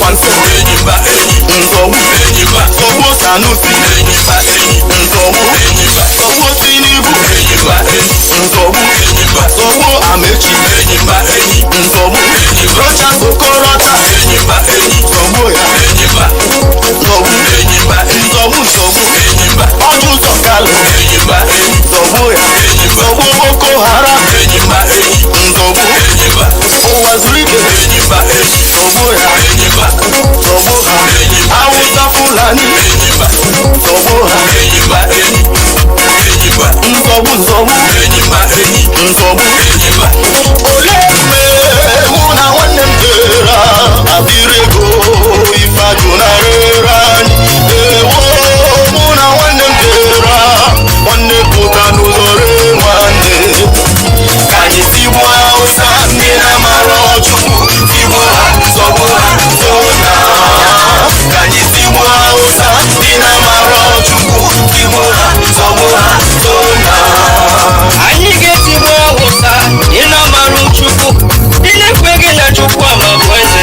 Nwanso Enyimba Nzọgbu Enyimba Nsogbu Sanusi Enyimba Nsogbu Enyimba Nsogbu Tinubu Enyimba Nsogbu Enyimba Nsogbu Amechi Enyimba Nsogbu Rocha Sokorota Enyimba Nsogbu ya Enyimba Nsogbu Enyimba Nsogbu Enyimba Ọdụ Sọkalụ Enyimba Nsogbu ya Nsogbu Boko Haram Enyimba Nsogbu Enyimba Ụwa zuru ike Enyimba Nsogbu ya Enyimba Nsogbu ha Awụsa Fulani Enyimba Nsogbu ha Enyimba Nsogbu Nsogbu Ole mgbe mụ na nwanne m dera abirego ife ajụ narịra anyị ewo mụ na nwanne m dera nwanne pụta n'ụzọ ree nwanne ka anyị tigbo Hausa ndị na-amara Chukwu tigbo ha nsogbu ha zona ka anyị tigbo Hausa ndị na-amara Chukwu tigbo ha nsogbu ha zona anyị ga-etigbo Hausa ndị na-amara Chukwu ndị na-ekweghị na Chukwu ama bụ eze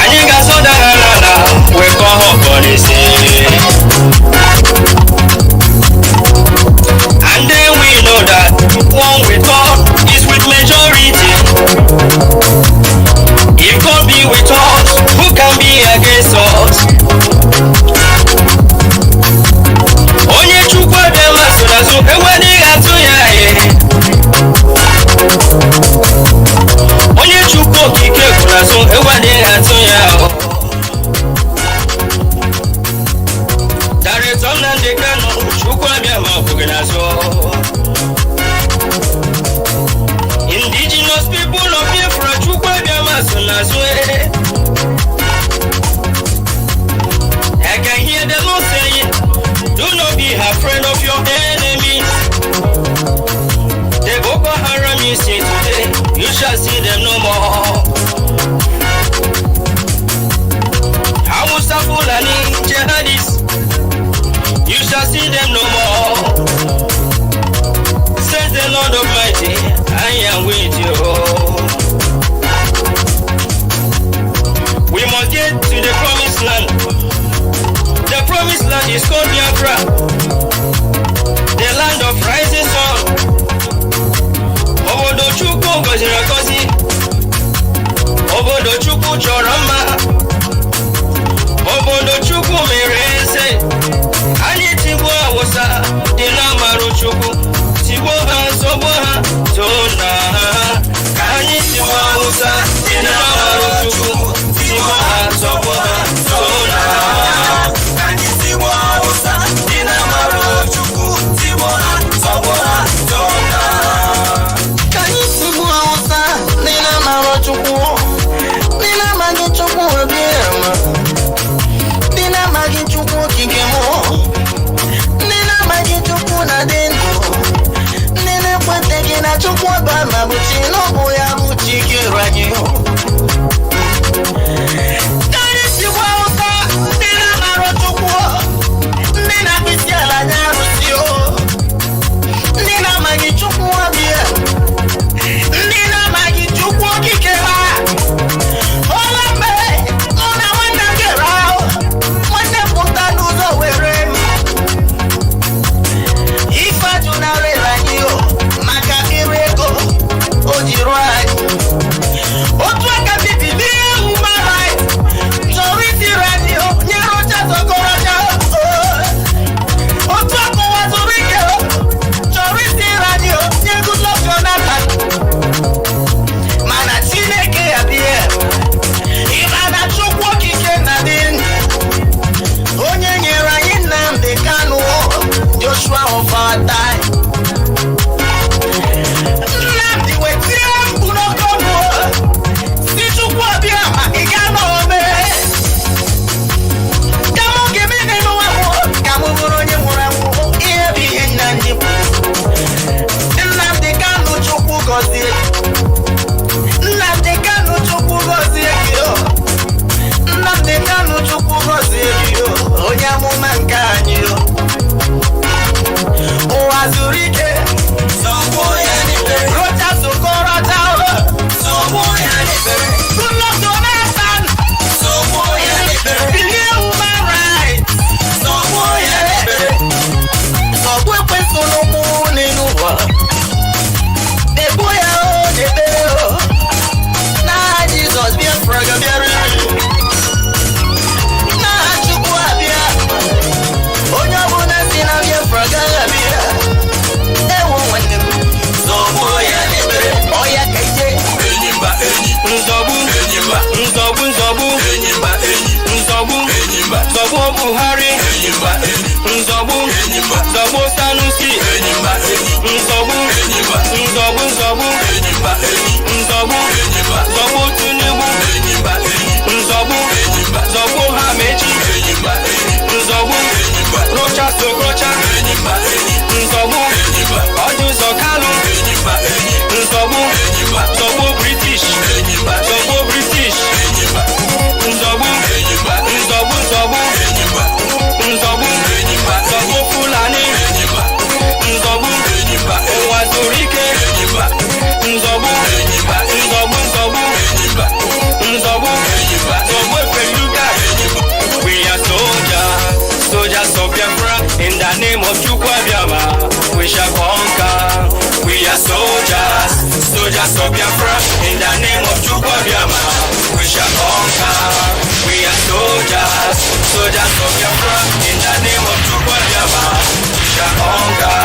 anyị ga-asọda ha n'ala wee kọọ ha ọkọ n'isi. And then we know that one with God is with majority. If God be with us, who can be against us? Onye Chukwu abịa masị n'azụ enweghị atụ ya ihe. Onye Chukwu okike kwụ n'azụ enweghị atụ ya. Director Nnamdi Kanu Chukwu abịa ma ọ bụghị n'azụ. Indigenous people of Biafra Chukwu abịa ma so n'azụ. I can hear the Lord saying, do not be afraid of your enemies. The Boko Haram you see today, you shall see them no more. Hausa Fulani jihadists, you shall see them no more. Says the Lord Almighty, I am with you. We must get to the promised land. The promised land is called Biafra, the land of rising sun. Obodo Chukwu gọziri agọzi, obodo Chukwu chọrọ mma, obodo Chukwu mere eze. Anyị tigbo Hausa dị na-amara Chukwu, tigbo ha nsogbu ha zona ha. Ka anyị tigbo Hausa dị na-amara Chukwu, tigbo ha nsogbu ha zona ha. Ka anyị tigbo Hausa dị na-amara Chukwu, tigbo ha nsogbu ha zona ha. Ka anyị tigbo Hausa ndị na-amara Chukwu ndị na-amaghị Chukwu obi ama ndị na-amaghị Chukwu okike mụ ndị na-amaghị Chukwu na dị ndụ ndị na-ekweteghị na Chukwu ọba ma bụ chi n'ọbụ ya bụ chi kere anyị. Ka anyị tigbo Hausa ndị na-amara Chukwu ndị na-akpịsị ala anya arụsị ndị na-amaghị Chukwu obi ndị na-amaghị Chukwu okike ha. Ola mgbe mụ na nwanne m gere ahụ nwanne pụta n'ụzọ were m ife ajụ narịra anyị maka ire ego o ji rụọ anyị. Otu soldiers of Biafra, in the name of Chukwuabiama, we shall conquer. We are soldiers, soldiers of Biafra, in the name of Chukwuabiama, we shall conquer.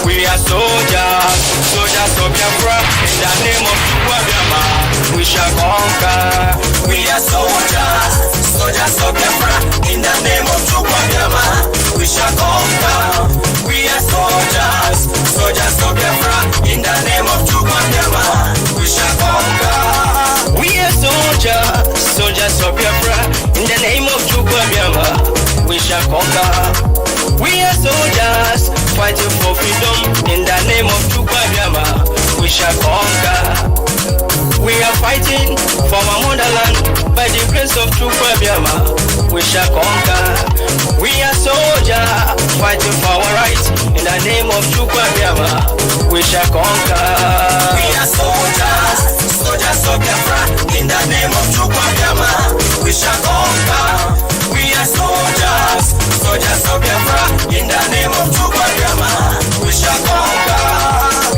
We are soldiers, soldiers of Biafra, in the name of Chukwuabiama, we shall conquer. We are soldiers, soldiers of Biafra, in the name of Chukwuabiama, we shall conquer. We are soldiers, soldiers of Biafra, in the name of Chukwuabiama, we shall conquer. We are soldiers, soldiers of Biafra, in the name of Chukwuabiama, we shall conquer. We are soldiers, fighting for freedom, in the name of Chukwuabiama, we shall conquer. We are fighting for our motherland, by the grace of Chukwuabiama, we shall conquer. We are soldiers, fighting for our rights, in the name of Chukwuabiama, we shall conquer. We are soldiers, soldiers of Biafra, in the name of Chukwuabiama, we shall conquer. We are soldiers, soldiers of Biafra, in the name of Chukwuabiama, we shall conquer.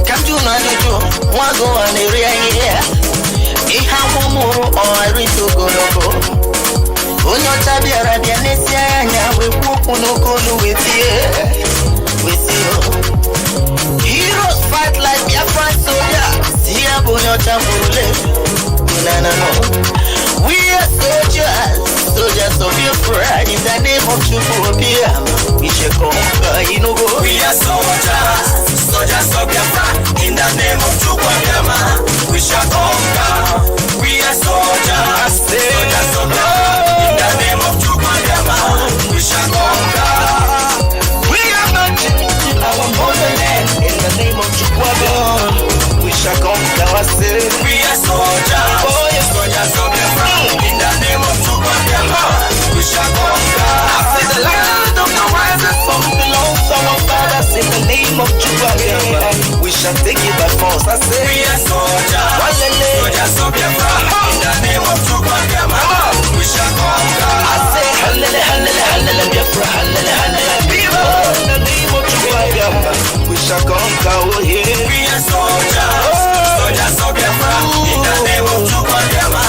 Come to Nanujo, Wago and Area, Ihamuru or Ritogologo. Unyota Biarabia Nesia, we Pukunoko with you. Heroes fight like Biafra soldiers. Here, Bunyota Mule. We are soldiers, soldiers of Biafra, in the name of Chukwuabiama, we shall conquer. We are soldiers, soldiers of Biafra, in the name of Chukwuabiama, we shall conquer. We are soldiers, soldiers of Biafra, in the name of Chukwuabiama, we shall conquer. We are marching to our motherland, in the name of Chukwuabiama, we shall conquer ourselves. We are soldiers, soldiers of Biafra, in the name of Chukwuabiama, we shall conquer. I say the land of the rising sun belongs to our fathers, in the name of Chukwuabiama, we shall take it by force. I say we are soldiers, soldiers of Biafra, in the name of Chukwuabiama, we shall conquer. I say hallelujah, hallelujah, Biafra, hallelujah, people, in the name of Chukwuabiama, we shall conquer. Oh yeah, we are soldiers, soldiers of Biafra, in the name of Chukwuabiama,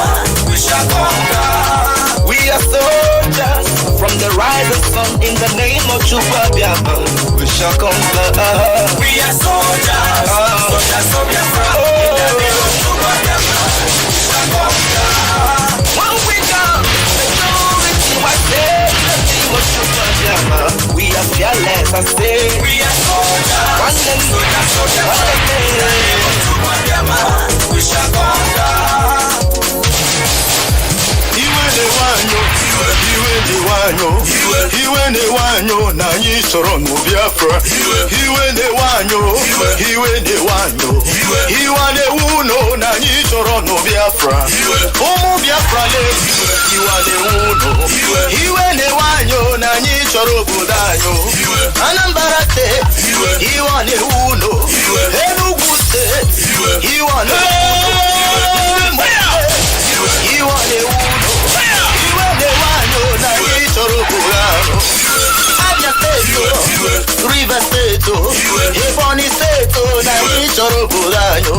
we shall conquer. We are soldiers from the rising sun, in the name of Chukwuabiama, we shall conquer. We are soldiers, soldiers of Biafra, in the name of Chukwuabiama, we shall conquer. When we come, majority white day, in the name of Chukwuabiama, we are fearless. I say we are soldiers, soldiers of Biafra, in the name of Chukwuabiama, we shall conquer. Iwe ne wanyo na nyi soro no Biafra. Iwe ne wanyo Iwa ne uno na nyi soro no Biafra. Omu Biafra le iwa ne uno. Iwe ne wanyo na nyi soro budanyo. Anambra te iwa ne uno. Enugu te iwa ne uno. Iwa ne uno. Abia State, River State, Ebonyi State, na ichoro bulanyo.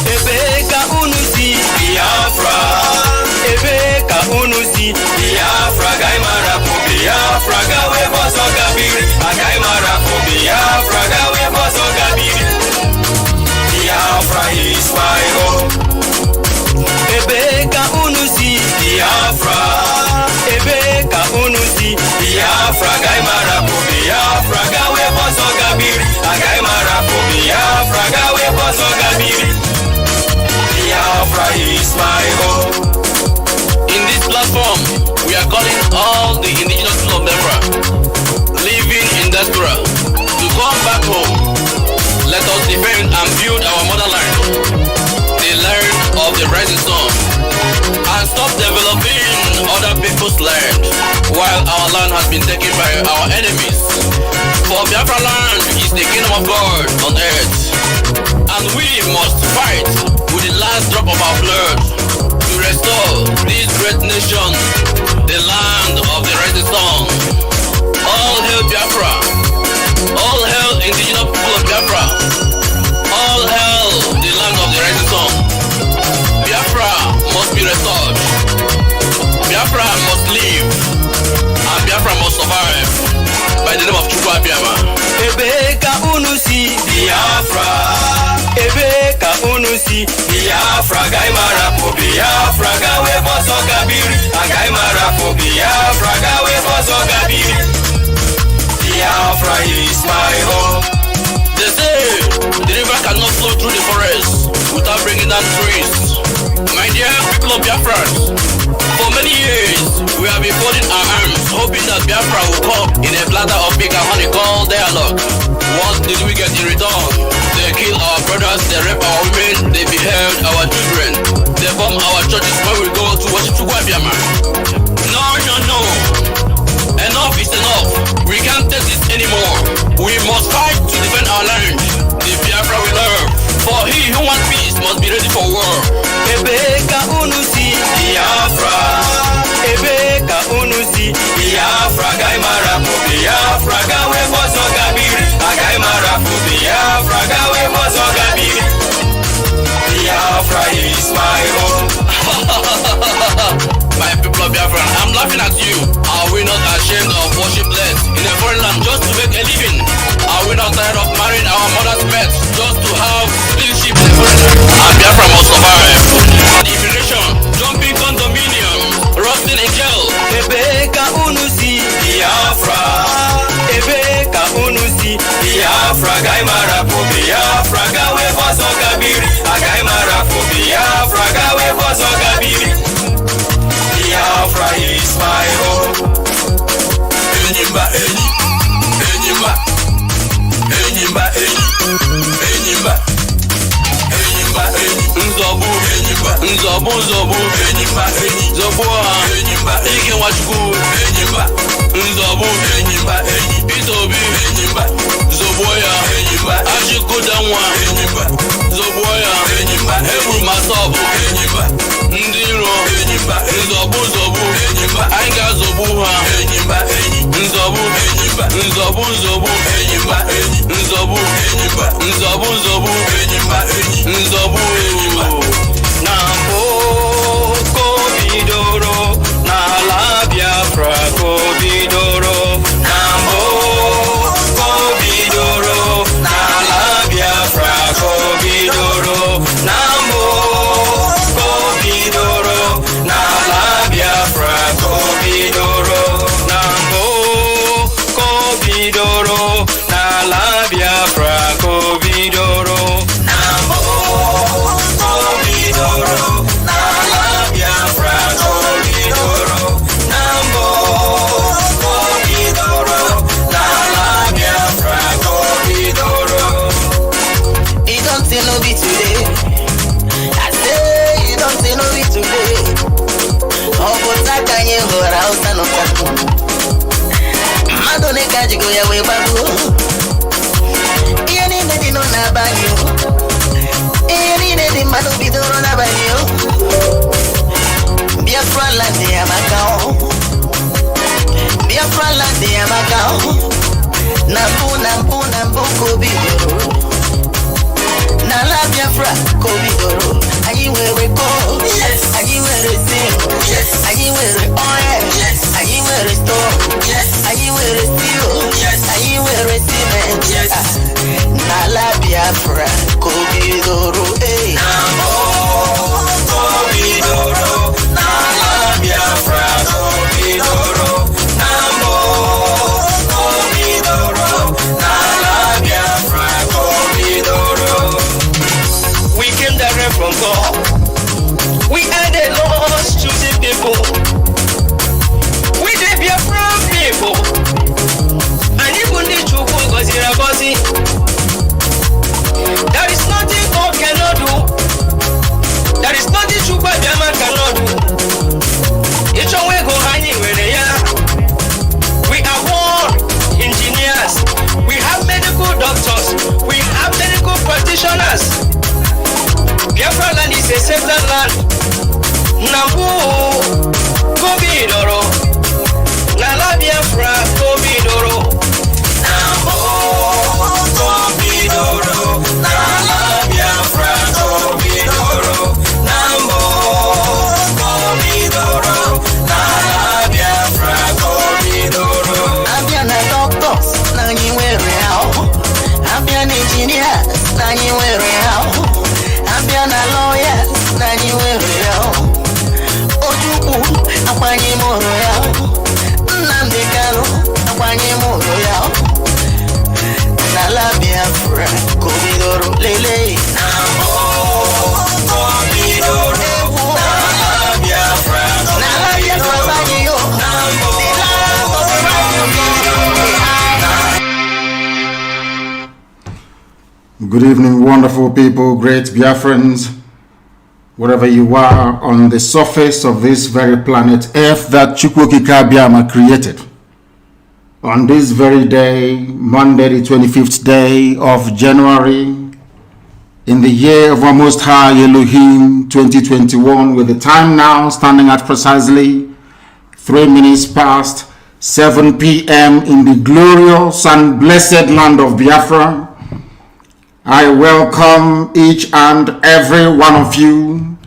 Ebeka unusi Biafra, Ebeka unusi Biafra, gaimara ku Biafra, gawe boso gabiri, gaimara ku Biafra, gawe boso gabiri. Biafra is my home. Ebeka unusi Biafra, Ebeka unusi Biafra, gaimara ku Biafra, gawe boso gabiri, gaimara ku Biafra, gawe boso gabiri. Biafra is my home. In this platform, we are calling all the indigenous people of Biafra living in diaspora to come back home. Let us defend and build our motherland, the land of the rising sun, and stop developing other people's land while our land has been taken by our enemies. For Biafra land is the kingdom of God on earth, and we must fight with the last drop of our blood to restore this great nation, the land of the rising sun. All hail Biafra! All hail indigenous people of Biafra! All hail the land of the by the name of Chukwuabiama. Ebeka unusi Biafra. Ebeka unusi Biafra. Gaimara po Biafra. Gawe boso gabiri. Gaimara po Biafra. Gawe boso gabiri. Biafra is my home. They say the river cannot flow through the forest without bringing down trees. My dear people of Biafra, for many years we have been folding our arms, hoping that Biafra will come in a platter of big and honey called dialogue. What did we get in return? They kill our brothers, they rape our women, they behead our children, they bomb our churches when we go to worship Chukwuabiama. No, no, no. Enough is enough. We can't take this anymore. We must fight to defend our land. The Biafra we love. For he who wants peace must be ready for war. Ebeka unusi Biafra. Ebeka unusi Biafra. Gaimara po Biafra. Gawe boso gabiri. Gaimara po Biafra. Gawe boso gabiri. Biafra is my home. My people of Biafra, I'm laughing at you. Are we not ashamed of worship less in a foreign land just to make a living? Are we not tired of marrying our mother's pets just to have citizenship in a foreign land? And Biafra must survive. Immigration, jumping condominium, rotting in jail. Ebeka unusi Biafra. Ebeka unusi Biafra. Gaimara po Biafra. Gawe boso gabiri. Gaimara po Biafra. Gawe boso gabiri. Biafra is my home. Enyimba enyi, enyimba, enyimba enyi, enyimba, enyimba enyi, Nzobu, enyimba, nzobu, nzobu, enyimba enyi, nzobu ha, enyimba enyi, ike Nwachukwu, enyimba, nzobu, enyimba enyi, Itobi, enyimba, nzobu ya, enyimba, Achikudanwa, enyimba, nzobu ya, enyimba, Eburu Masobu, enyimba, ndị iro, enyimba, nzobu, nzobu, enyimba, anyị ga-azọgbu ha, enyimba enyi, nzobu, enyimba, nzobu, nzobu, enyimba enyi, nzobu, enyimba, nzobu, nzobu, enyimba enyi, nzobu. Na mbụ kobidoro n'ala Biafra kobidoro. Na mbụ kobidoro n'ala Biafra kobidoro. Na mbụ kobidoro n'ala Biafra kobidoro. Na mbụ kobidoro n'ala Biafra kobidoro. Na mbụ kobidoro n'ala Biafra kobidoro. Na mbụ kobidoro n'ala Biafra kobidoro. You don't say no be today. I say you don't say no be today. Obotaka nye hora usano kaku. Madone kajigo ya we babu. Iye ni nedi no na banyo. Iye ni nedi madu bidoro na banyo. Biafra lande ya makao. Biafra lande ya makao. Nambu kobidoro. Na la Biafra kobidoro. Ayi wewe go. Yes. Ayi wewe sing. Yes. Ayi wewe oil. Yes. Ayi wewe store. Yes. Ayi wewe steel. Yes. Ayi wewe cement. Yes. Na la Biafra kobidoro. Hey. Nambo kobidoro. Na la Biafra kobidoro. Nambo kobidoro. Na la Biafra kobidoro. We came direct from God. We are the Lord's chosen people. We the Biafra people. And even the Chukwu gozira gozi. There is nothing God cannot do. There is nothing Chukwuabiama cannot do. Each one we go hanging with the ya. We are war engineers. We have medical doctors. We have medical practitioners. Biafra land is a settled land. Nambu kobidoro. Nala Biafra kobidoro. Nambu kobidoro. Nala Biafra kobidoro. Nambu kobidoro. Nala Biafra kobidoro. Abiana doctors. ya na lawyers na niwere ya Ojukwu akwanye moro ya Nnamdi Kanu akwanye moro ya na la Biafra komidoro lele na komidoro na la Biafra banye yo Good evening, wonderful people, great Biafrans, wherever you are on the surface of this very planet Earth that Chukwokika Biama created. On this very day, Monday, the 25th day of January, in the year of our Most High Elohim 2021, with the time now standing at precisely 3 minutes past 7 p.m. in the glorious and blessed land of Biafra, I welcome each and every one of you.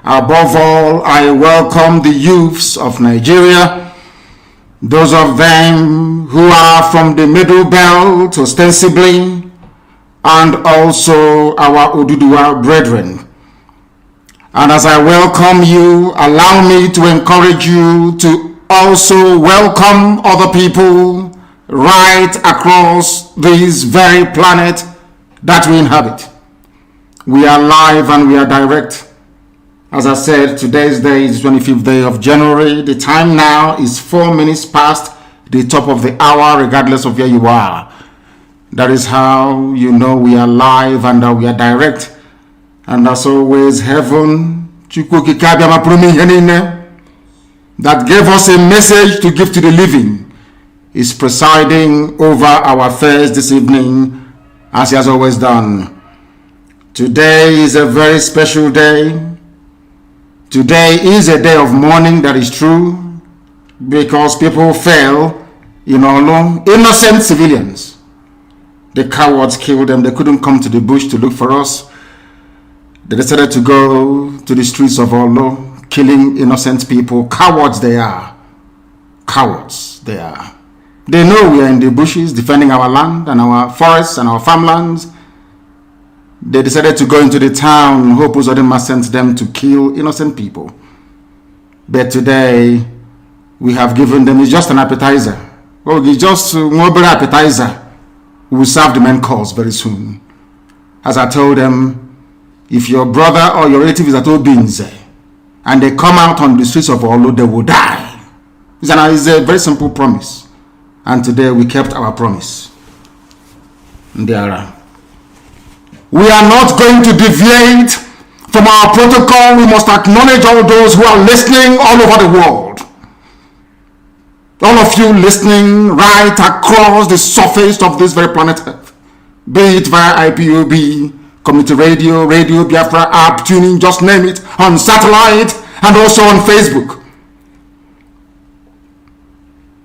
Above all, I welcome the youths of Nigeria, those of them who are from the Middle Belt ostensibly, and also our Oduduwa brethren. And as I welcome you, allow me to encourage you to also welcome other people right across this very planet that we inhabit. We are live and we are direct. As I said, today's day is the 25th day of January. The time now is 4 minutes past the top of the hour, regardless of where you are. That is how you know we are live and we are direct. And as always, heaven, that gave us a message to give to the living, is presiding over our affairs this evening, as he has always done. Today is a very special day. Today is a day of mourning, that is true, because people fell in Olo, innocent civilians. The cowards killed them. They couldn't come to the bush to look for us. They decided to go to the streets of Olo, killing innocent people. Cowards they are. Cowards they are. They know we are in the bushes defending our land and our forests and our farmlands. They decided to go into the town. Hope Uzodinma sent them to kill innocent people. But today, we have given them, it's just an appetizer. Oh, it's just one appetizer. We will serve the main course very soon. As I told them, if your brother or your relative is at Obinze and they come out on the streets of Olo, they will die. It's a very simple promise. And today we kept our promise. We are not going to deviate from our protocol. We must acknowledge all those who are listening all over the world. All of you listening right across the surface of this very planet Earth. Be it via IPOB, community radio, Radio Biafra app, tuning, just name it, on satellite, and also on Facebook.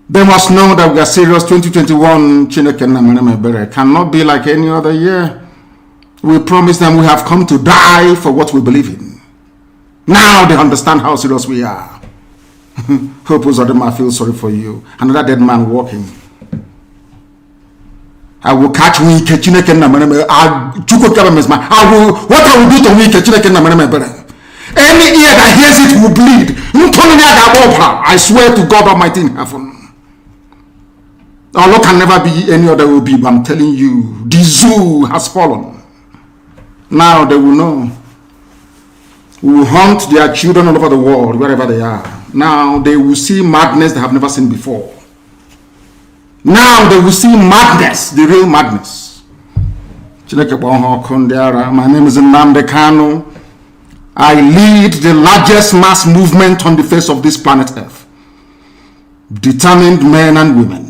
They must know that we are serious. 2021 cannot be like any other year. We promise them we have come to die for what we believe in. Now they understand how serious we are. Hope Uzodinma feels sorry for you. Another dead man walking. I will catch Wike Chineke Namaneme. What I will do to Wike Chineke Namaneme. Any ear that hears it will bleed. I swear to God Almighty in heaven. Our Lord can never be any other will be, but I'm telling you, the zoo has fallen. Now they will know. We will hunt their children all over the world, wherever they are. Now they will see madness they have never seen before. Now they will see madness, the real madness. My name is Nnamdi Kanu. I lead the largest mass movement on the face of this planet Earth. Determined men and women,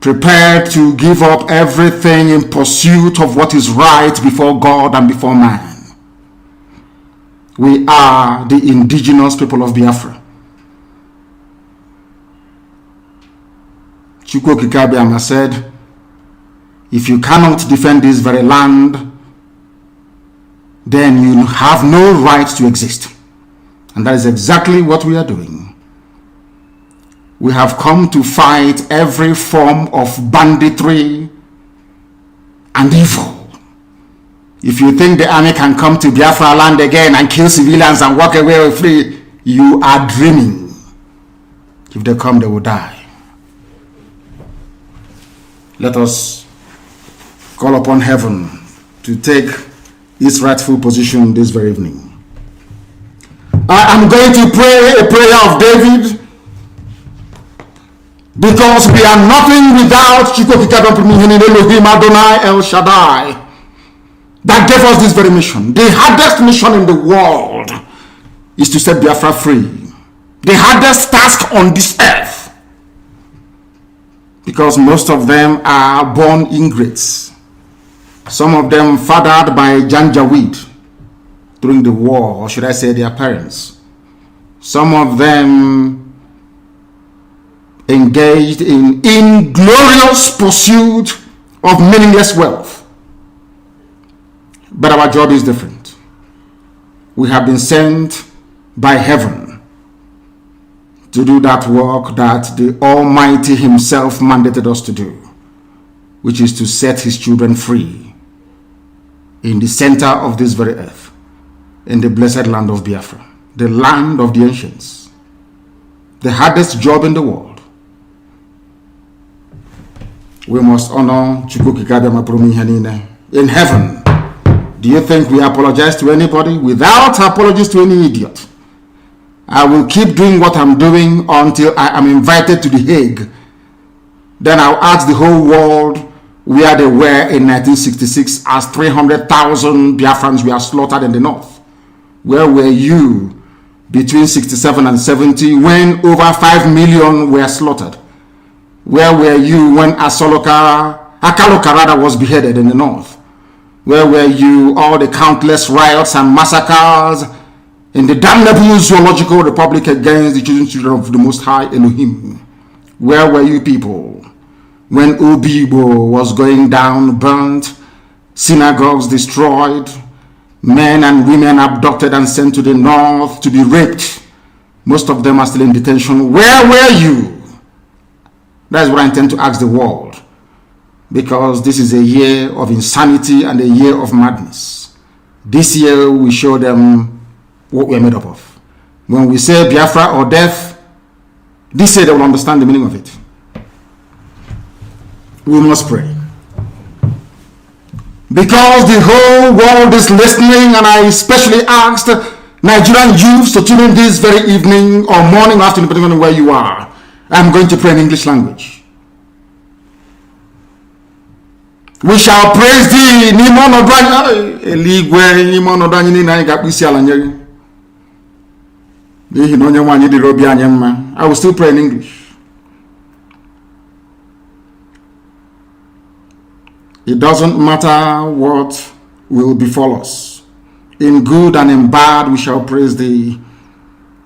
prepared to give up everything in pursuit of what is right before God and before man. We are the indigenous people of Biafra. Chukwokika Biama said, if you cannot defend this very land, then you have no right to exist. And that is exactly what we are doing. We have come to fight every form of banditry and evil If you think the army can come to Biafra land again and kill civilians and walk away free, you are dreaming. If they come, they will die. Let us call upon heaven to take its rightful position this very evening. I am going to pray a prayer of David, because we are nothing without Elohim Adonai El Shaddai, that gave us this very mission. The hardest mission in the world is to set Biafra free. The hardest task on this earth, because most of them are born ingrates. Some of them fathered by Janjaweed during the war, or should I say their parents. Some of them engaged in inglorious pursuit of meaningless wealth. But our job is different. We have been sent by heaven to do that work that the Almighty Himself mandated us to do, which is to set His children free in the center of this very earth, in the blessed land of Biafra, the land of the ancients, the hardest job in the world. We must honor in heaven. Do you think we apologize to anybody? Without apologies to any idiot. I will keep doing what I'm doing until I am invited to The Hague. Then I'll ask the whole world where they were in 1966 as 300,000 Biafrans were slaughtered in the north. Where were you between 67 and 70 when over 5 million were slaughtered? Where were you when Akaloka was beheaded in the north? Where were you all the countless riots and massacres in the damnable zoological republic against the chosen children of the Most High Elohim? Where were you people when Obibo was going down, burnt, synagogues destroyed, men and women abducted and sent to the north to be raped? Most of them are still in detention. Where were you? That is what I intend to ask the world, because this is a year of insanity and a year of madness. This year we show them what we're made up of. When we say Biafra or death, this year they will understand the meaning of it. We must pray, because the whole world is listening, and I especially asked Nigerian youths to tune in this very evening or morning or afternoon, depending on where you are. I'm going to pray in English language. We shall praise thee. I will still pray in English. It doesn't matter what will befall us. In good and in bad we shall praise thee.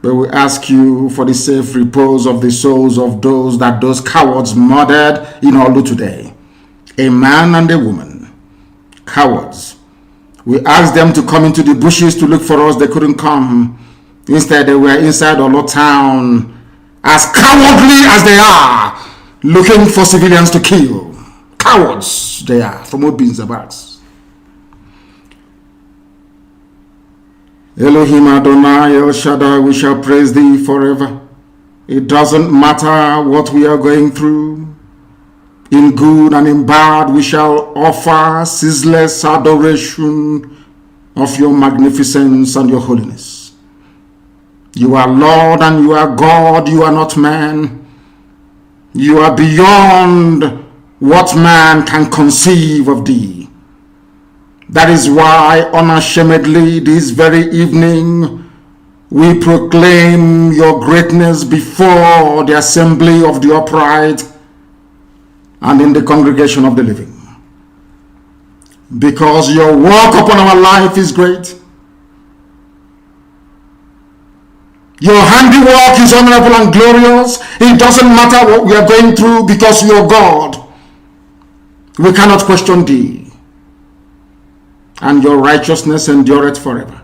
But we ask you for the safe repose of the souls of those cowards murdered in Olu today. A man and a woman. Cowards. We asked them to come into the bushes to look for us. They couldn't come. Instead, they were inside Olu town, as cowardly as they are, looking for civilians to kill. Cowards they are, from Obin Zabats. Elohim Adonai El Shaddai, we shall praise thee forever. It doesn't matter what we are going through. In good and in bad, we shall offer ceaseless adoration of your magnificence and your holiness. You are Lord and you are God, you are not man. You are beyond what man can conceive of thee. That is why unashamedly this very evening we proclaim your greatness before the assembly of the upright and in the congregation of the living. Because your work upon our life is great. Your handiwork is honorable and glorious. It doesn't matter what we are going through, because you are God. We cannot question thee. And your righteousness endureth forever.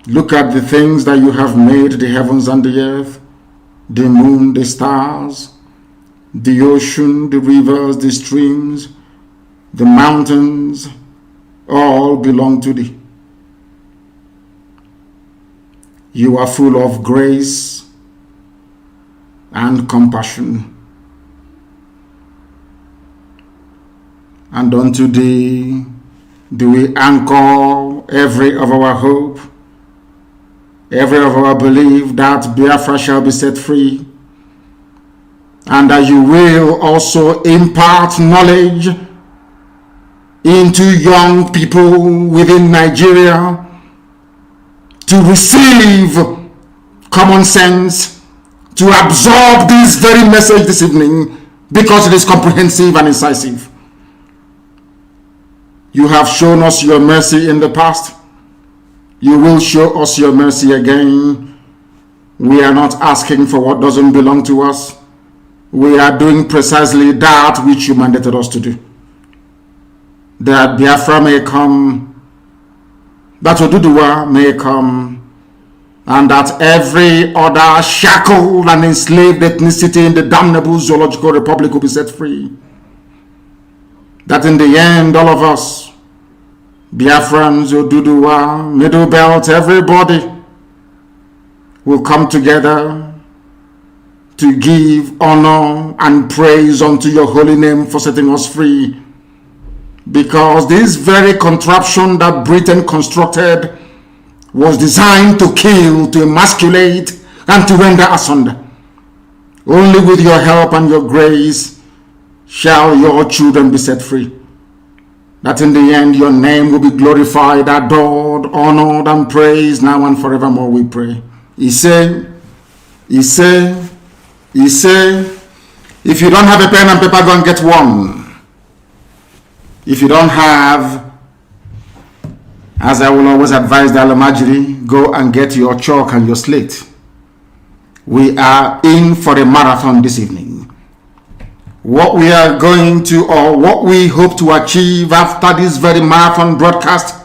Look at the things that you have made, the heavens and the earth, the moon, the stars, the ocean, the rivers, the streams, the mountains, all belong to thee. You are full of grace and compassion. And unto thee do we anchor every of our hope, every of our belief that Biafra shall be set free, and that you will also impart knowledge into young people within Nigeria to receive common sense, to absorb this very message this evening, because it is comprehensive and incisive. You have shown us your mercy in the past. You will show us your mercy again. We are not asking for what doesn't belong to us. We are doing precisely that which you mandated us to do. That Biafra may come, that Oduduwa may come, and that every other shackled and enslaved ethnicity in the damnable zoological republic will be set free. That in the end, all of us, Biafrans, Oduduwa, Middle Belt, everybody will come together to give honor and praise unto your holy name for setting us free. Because this very contraption that Britain constructed was designed to kill, to emasculate, and to render asunder. Only with your help and your grace shall your children be set free. That in the end your name will be glorified, adored, honored, and praised now and forevermore, we pray. He said, if you don't have a pen and paper, go and get one. If you don't have, as I will always advise the Alamajiri, go and get your chalk and your slate. We are in for a marathon this evening. What we are going to, or what we hope to achieve after this very marathon broadcast,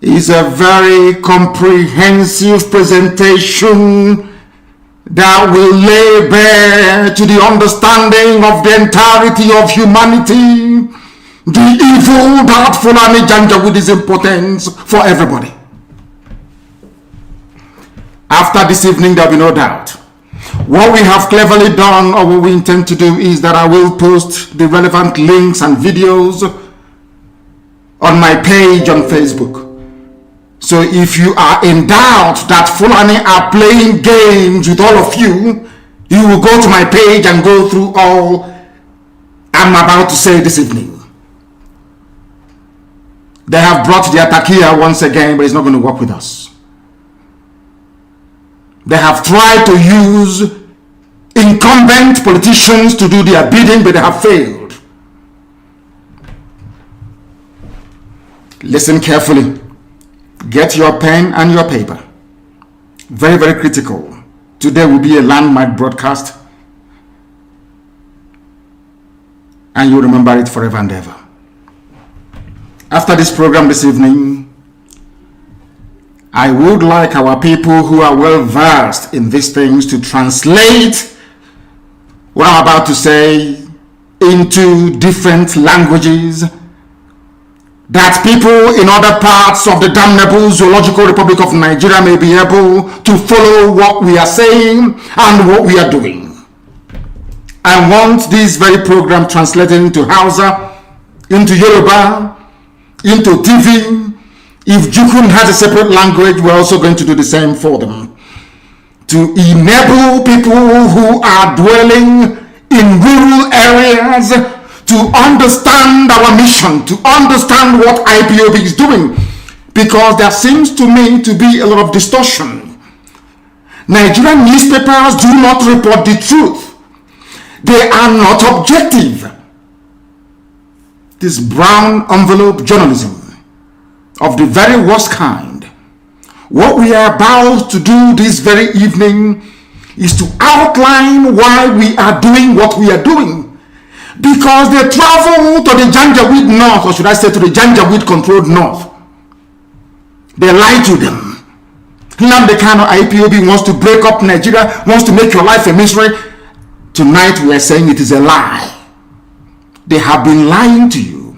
is a very comprehensive presentation that will lay bare to the understanding of the entirety of humanity the evil that Fulani Janjaweed is importance for everybody. After this evening, there will be no doubt. What we have cleverly done, or what we intend to do, is that I will post the relevant links and videos on my page on Facebook. So if you are in doubt that Fulani are playing games with all of you, you will go to my page and go through all I'm about to say this evening. They have brought the attack here once again, but it's not going to work with us. They have tried to use incumbent politicians to do their bidding, but they have failed. Listen carefully. Get your pen and your paper. Very, very critical. Today will be a landmark broadcast, and you'll remember it forever and ever. After this program this evening, I would like our people who are well versed in these things to translate what I'm about to say into different languages, that people in other parts of the damnable zoological republic of Nigeria may be able to follow what we are saying and what we are doing. I want this very program translated into Hausa, into Yoruba, into TV. If Jukun has a separate language, we're also going to do the same for them, to enable people who are dwelling in rural areas to understand our mission, to understand what IPOB is doing, because there seems to me to be a lot of distortion. Nigerian newspapers do not report the truth. They are not objective. This brown envelope journalism of the very worst kind. What we are about to do this very evening is to outline why we are doing what we are doing. Because they travel to the Janjaweed North, or should I say to the Janjaweed controlled North. They lie to them. Nnamdi Kanu IPOB wants to break up Nigeria, wants to make your life a misery. Tonight we are saying it is a lie. They have been lying to you.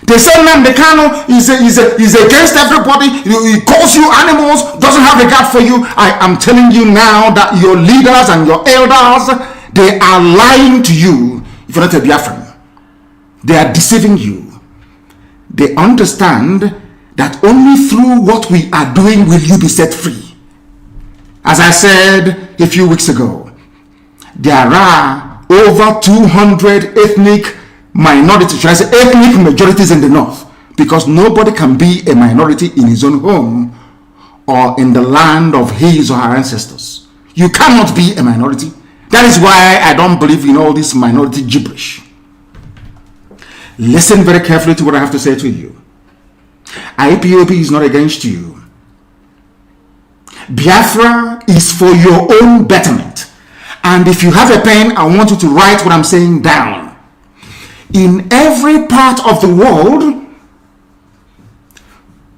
They say Nnamdi Kanu is against everybody. He calls you animals, doesn't have regard for you. I am telling you now that your leaders and your elders, they are lying to you. If you're not a Biafran, they are deceiving you. They understand that only through what we are doing will you be set free. As I said a few weeks ago, there are over 200 ethnic minorities, should I say ethnic majorities in the north, because nobody can be a minority in his own home or in the land of his or her ancestors. You cannot be a minority. That is why I don't believe in all this minority gibberish. Listen very carefully to what I have to say to you. IPOB is not against you. Biafra is for your own betterment. And if you have a pen, I want you to write what I'm saying down. In every part of the world,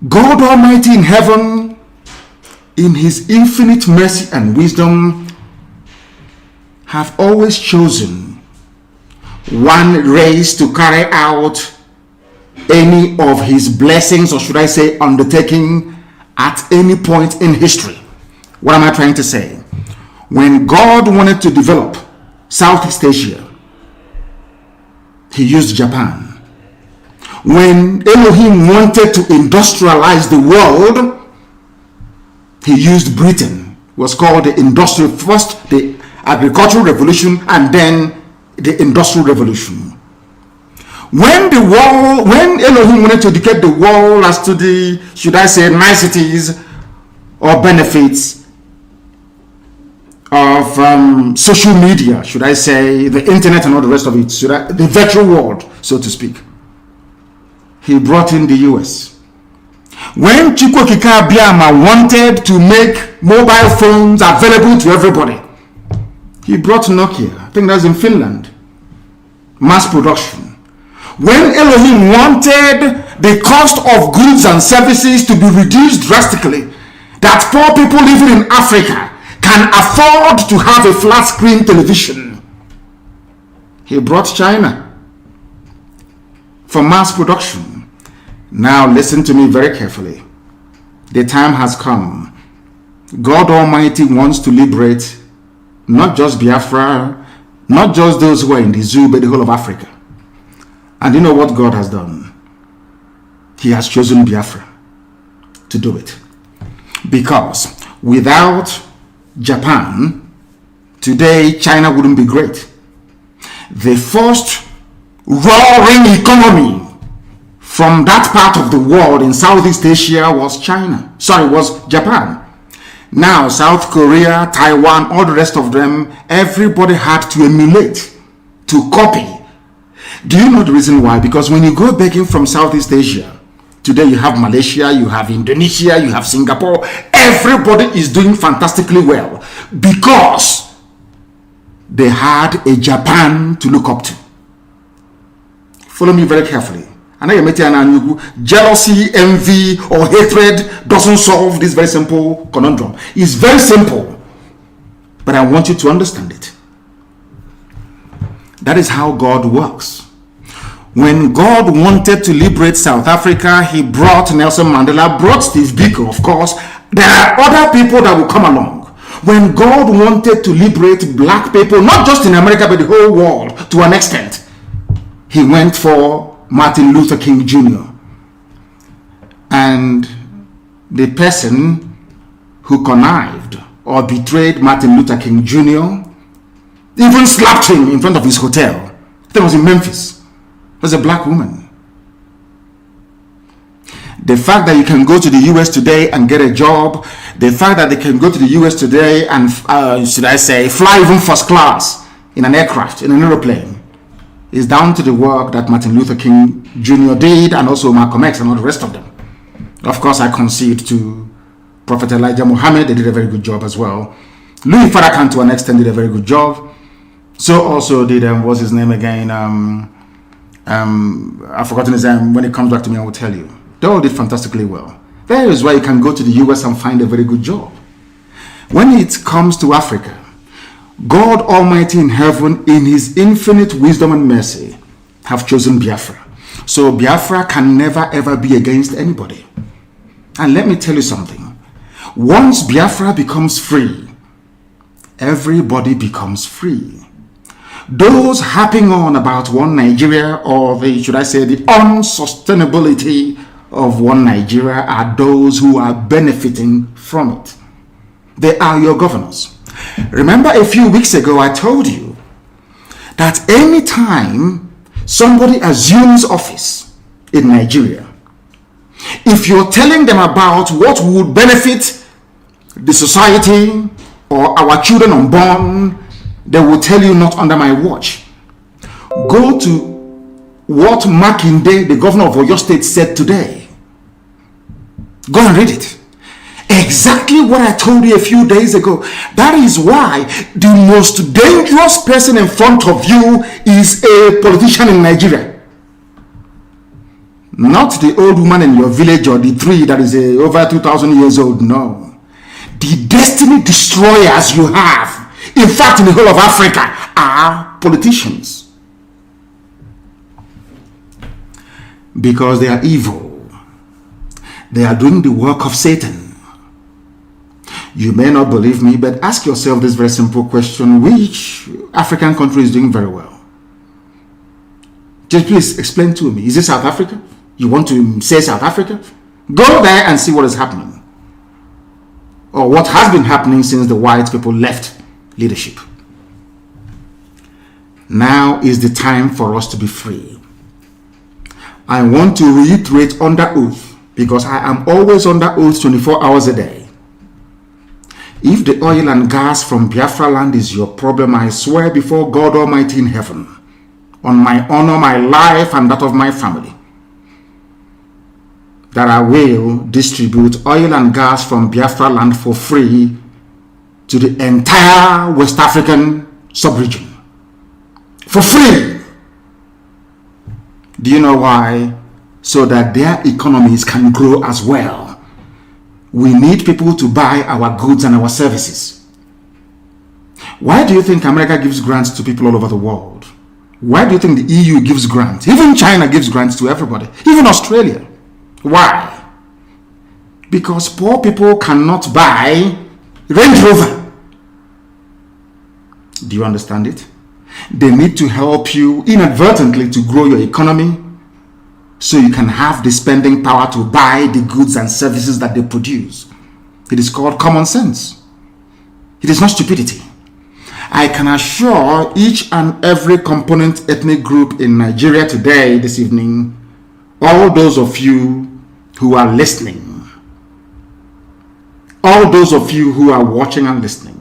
God Almighty in heaven, in his infinite mercy and wisdom, have always chosen one race to carry out any of his blessings, or should I say undertaking, at any point in history. What am I trying to say? When God wanted to develop Southeast Asia, he used Japan. When Elohim wanted to industrialize the world, he used Britain. It was called the industrial, first the agricultural revolution and then the industrial revolution. When Elohim wanted to educate the world as to the, should I say, niceties or benefits of social media, should I say, the internet and all the rest of it, the virtual world, so to speak, he brought in the US. When Chukwokika Abiyama wanted to make mobile phones available to everybody, he brought Nokia. I think that's in Finland. Mass production. When Elohim wanted the cost of goods and services to be reduced drastically, that poor people living in Africa can afford to have a flat screen television, he brought China for mass production. Now listen to me very carefully. The time has come. God Almighty wants to liberate not just Biafra, not just those who are in the zoo, but the whole of Africa. And you know what God has done? He has chosen Biafra to do it. Because without Japan, today China wouldn't be great. The first roaring economy from that part of the world in Southeast Asia was was Japan. Now South Korea, Taiwan, all the rest of them, everybody had to emulate, to copy. Do you know the reason why? Because when you go begging from Southeast Asia, today you have Malaysia, you have Indonesia, you have Singapore, everybody is doing fantastically well because they had a Japan to look up to. Follow me very carefully. Jealousy, envy, or hatred doesn't solve this very simple conundrum. It's very simple, but I want you to understand it. That is how God works. When God wanted to liberate South Africa, he brought Nelson Mandela, brought Steve Biko, of course. There are other people that will come along. When God wanted to liberate black people, not just in America, but the whole world to an extent, he went for Martin Luther King Jr. And the person who connived or betrayed Martin Luther King Jr. even slapped him in front of his hotel. That was in Memphis. It was a black woman. The fact that you can go to the US today and get a job, the fact that they can go to the US today and, should I say, fly even first class in an aircraft, in an aeroplane, is down to the work that Martin Luther King Jr. did, and also Malcolm X and all the rest of them. Of course, I concede to Prophet Elijah Muhammad. They did a very good job as well. Louis Farrakhan, to an extent, did a very good job. So also did, what's his name again? I've forgotten his name. When it comes back to me, I will tell you. They all did fantastically well. That is why you can go to the US and find a very good job. When it comes to Africa, God Almighty in heaven, in his infinite wisdom and mercy, have chosen Biafra. So Biafra can never ever be against anybody. And let me tell you something. Once Biafra becomes free, everybody becomes free. Those harping on about one Nigeria, or the unsustainability of one Nigeria, are those who are benefiting from it. They are your governors. Remember a few weeks ago I told you that anytime somebody assumes office in Nigeria, if you're telling them about what would benefit the society or our children unborn, they will tell you not under my watch. Go to what Makinde, the governor of Oyo State, said today. Go and read it. Exactly what I told you a few days ago. That is why the most dangerous person in front of you is a politician in Nigeria. Not the old woman in your village or the tree that is over 2,000 years old. No. The destiny destroyers you have, in fact, in the whole of Africa, are politicians. Because they are evil. They are doing the work of Satan. You may not believe me, but ask yourself this very simple question. Which African country is doing very well? Just please explain to me. Is it South Africa? You want to say South Africa? Go there and see what is happening. Or what has been happening since the white people left leadership. Now is the time for us to be free. I want to reiterate under oath, because I am always under oath 24 hours a day. If the oil and gas from Biafra land is your problem, I swear before God Almighty in heaven, on my honor, my life, and that of my family, that I will distribute oil and gas from Biafra land for free to the entire West African sub-region. For free. Do you know why? So that their economies can grow as well. We need people to buy our goods and our services. Why do you think America gives grants to people all over the world? Why do you think the EU gives grants? Even China gives grants to everybody. Even Australia. Why? Because poor people cannot buy Range Rover. Do you understand it? They need to help you inadvertently to grow your economy, so you can have the spending power to buy the goods and services that they produce. It is called common sense. It is not stupidity. I can assure each and every component ethnic group in Nigeria today, this evening, all those of you who are listening, all those of you who are watching and listening,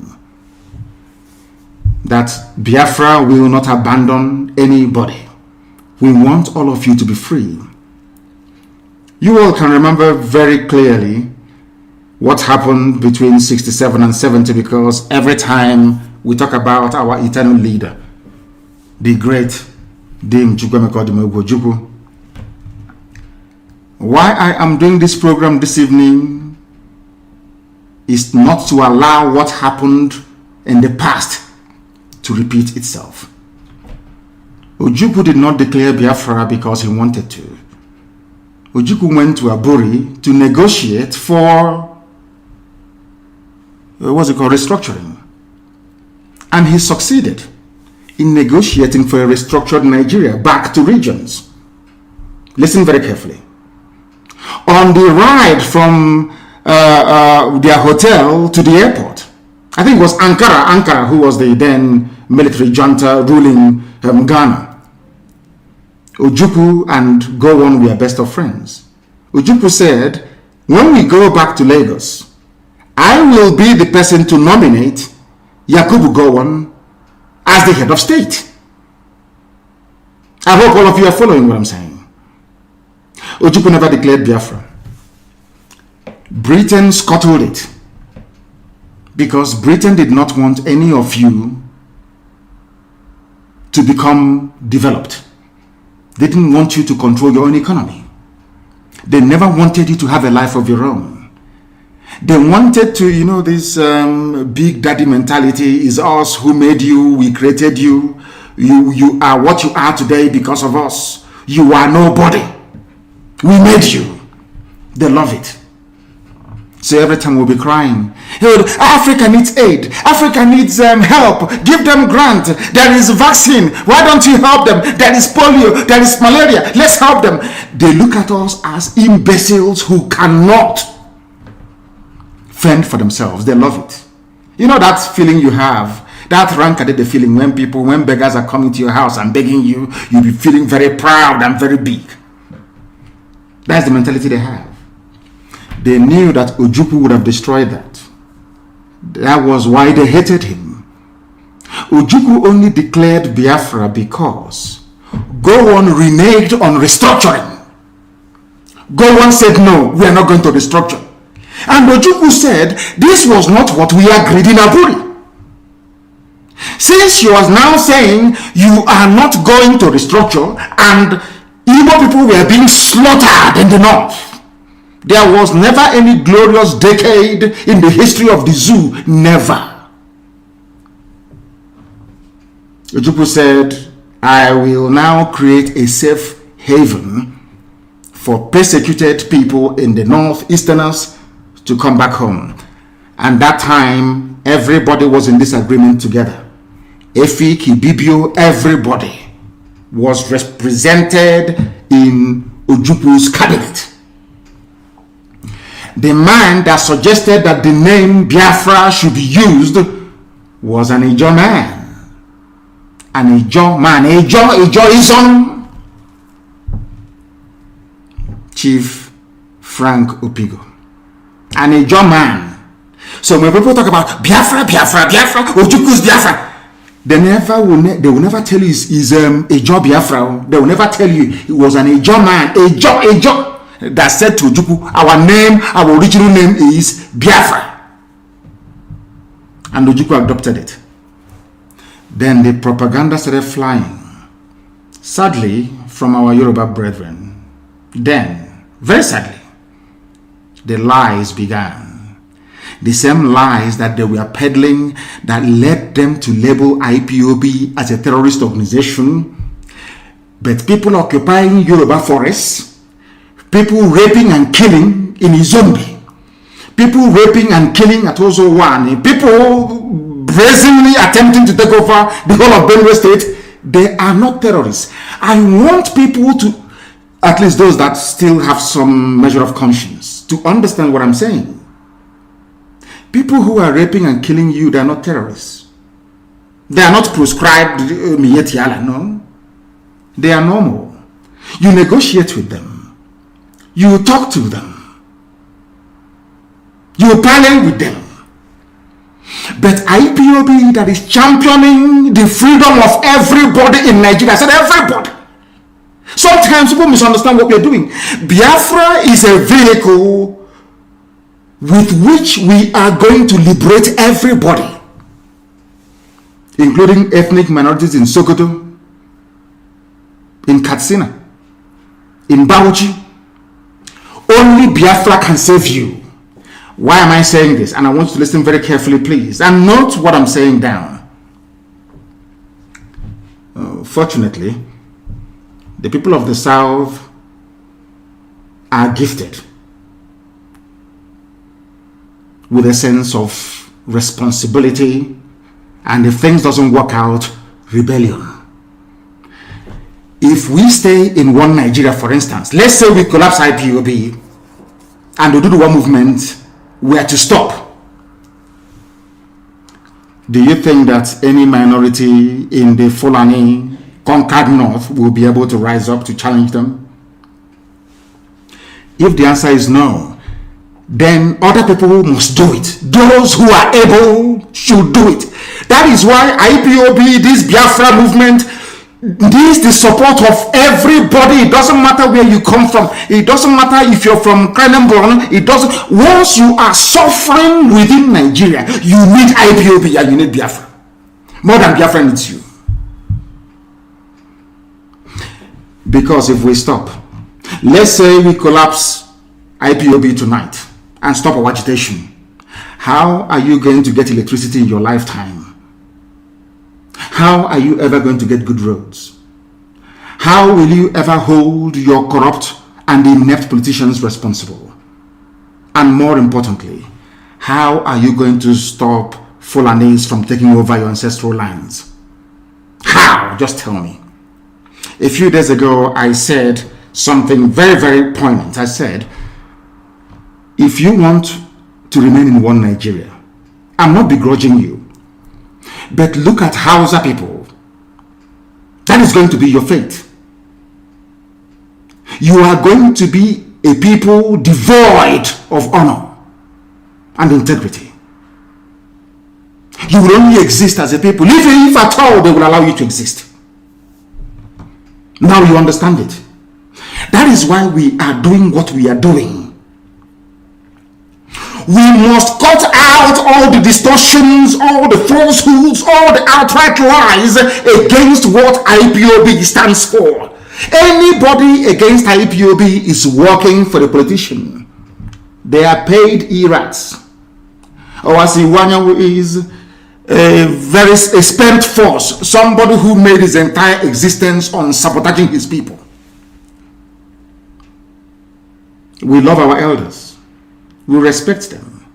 that Biafra will not abandon anybody. We want all of you to be free. You all can remember very clearly what happened between 67 and 70, because every time we talk about our eternal leader, the great Dim Chukwemeka. Why I am doing this program this evening is not to allow what happened in the past to repeat itself. Ojukwu did not declare Biafra because he wanted to. Ojukwu went to Aburi to negotiate for restructuring. And he succeeded in negotiating for a restructured Nigeria back to regions. Listen very carefully. On the ride from their hotel to the airport, I think it was Ankara who was the then military junta ruling Ghana. Ojukwu and Gowon were best of friends. Ojukwu said, when we go back to Lagos, I will be the person to nominate Yakubu Gowon as the head of state. I hope all of you are following what I'm saying. Ojukwu never declared Biafra. Britain scuttled it, because Britain did not want any of you to become developed. They didn't want you to control your own economy. They never wanted you to have a life of your own. They wanted to, this big daddy mentality, is us who made you, we created you, you are what you are today because of us. You are nobody. We made you. They love it. So every time we'll be crying, hey, Africa needs aid. Africa needs help. Give them grant. There is vaccine. Why don't you help them? There is polio. There is malaria. Let's help them. They look at us as imbeciles who cannot fend for themselves. They love it. You know that feeling you have, that rancadede feeling when beggars are coming to your house and begging you, you'll be feeling very proud and very big. That's the mentality they have. They knew that Ojukwu would have destroyed that. That was why they hated him. Ojukwu only declared Biafra because Gowon reneged on restructuring. Gowon said, no, we are not going to restructure. And Ojukwu said, this was not what we agreed in Aburi. Since you are now saying you are not going to restructure and Igbo people were being slaughtered in the north, there was never any glorious decade in the history of the zoo. Never. Ojukwu said, I will now create a safe haven for persecuted people in the northeasterners to come back home. And that time, everybody was in this agreement together. Efik, Ibibio, everybody was represented in Ojukwu's cabinet. The man that suggested that the name Biafra should be used was an Ijo man. An Ijo man. Ijoism. Chief Frank Opigo. An Ijo man. So when people talk about Biafra, Ojukwu's Biafra, they will never tell you is Ijo Biafra. They will never tell you it was an Ijo man. Ijo. That said to Ojukwu, our original name is Biafra. And Ojukwu adopted it. Then the propaganda started flying. Sadly, from our Yoruba brethren. Then, very sadly, the lies began. The same lies that they were peddling that led them to label IPOB as a terrorist organization. But people occupying Yoruba forests, people raping and killing in Izombi, people raping and killing at Ozo One, people brazenly attempting to take over the whole of Benue State, they are not terrorists. I want people to, at least those that still have some measure of conscience, to understand what I'm saying. People who are raping and killing you, they are not terrorists. They are not proscribed Mietiala, no. They are normal. You negotiate with them. You talk to them. You parley with them. But IPOB that is championing the freedom of everybody in Nigeria, I said everybody. Sometimes people misunderstand what we are doing. Biafra is a vehicle with which we are going to liberate everybody, including ethnic minorities in Sokoto, in Katsina, in Bauchi. Only Biafra can save you. Why am I saying this? And I want you to listen very carefully, please, and note what I'm saying down. Fortunately, the people of the South are gifted with a sense of responsibility, and if things doesn't work out, rebellion. If we stay in one Nigeria, for instance, let's say we collapse IPOB and the Oduduwa movement were to stop, do you think that any minority in the Fulani conquered north will be able to rise up to challenge them? If the answer is no, then other people must do it. Those who are able should do it. That is why IPOB, this Biafra movement, needs the support of everybody. It doesn't matter where you come from. It doesn't matter if you're from Krenenborn. It doesn't. Once you are suffering within Nigeria, you need IPOB and you need Biafra. More than Biafra needs you. Because if we stop, let's say we collapse IPOB tonight and stop our agitation, how are you going to get electricity in your lifetime? How are you ever going to get good roads? how will you ever hold your corrupt and inept politicians responsible? And more importantly, how are you going to stop Fulanis from taking over your ancestral lands? How? Just tell me. A few days ago, I said something very, very poignant. I said, if you want to remain in one Nigeria, I'm not begrudging you, but look at Hausa people. That is going to be your fate. You are going to be a people devoid of honor and integrity. You will only exist as a people, even if at all they will allow you to exist. Now you understand it. That is why we are doing what we are doing. We must cut out all the distortions, all the falsehoods, all the outright lies against what IPOB stands for. Anybody against IPOB is working for the politician. They are paid E-rats. Owasiwanya, who is a very spent force, somebody who made his entire existence on sabotaging his people. We love our elders. We respect them.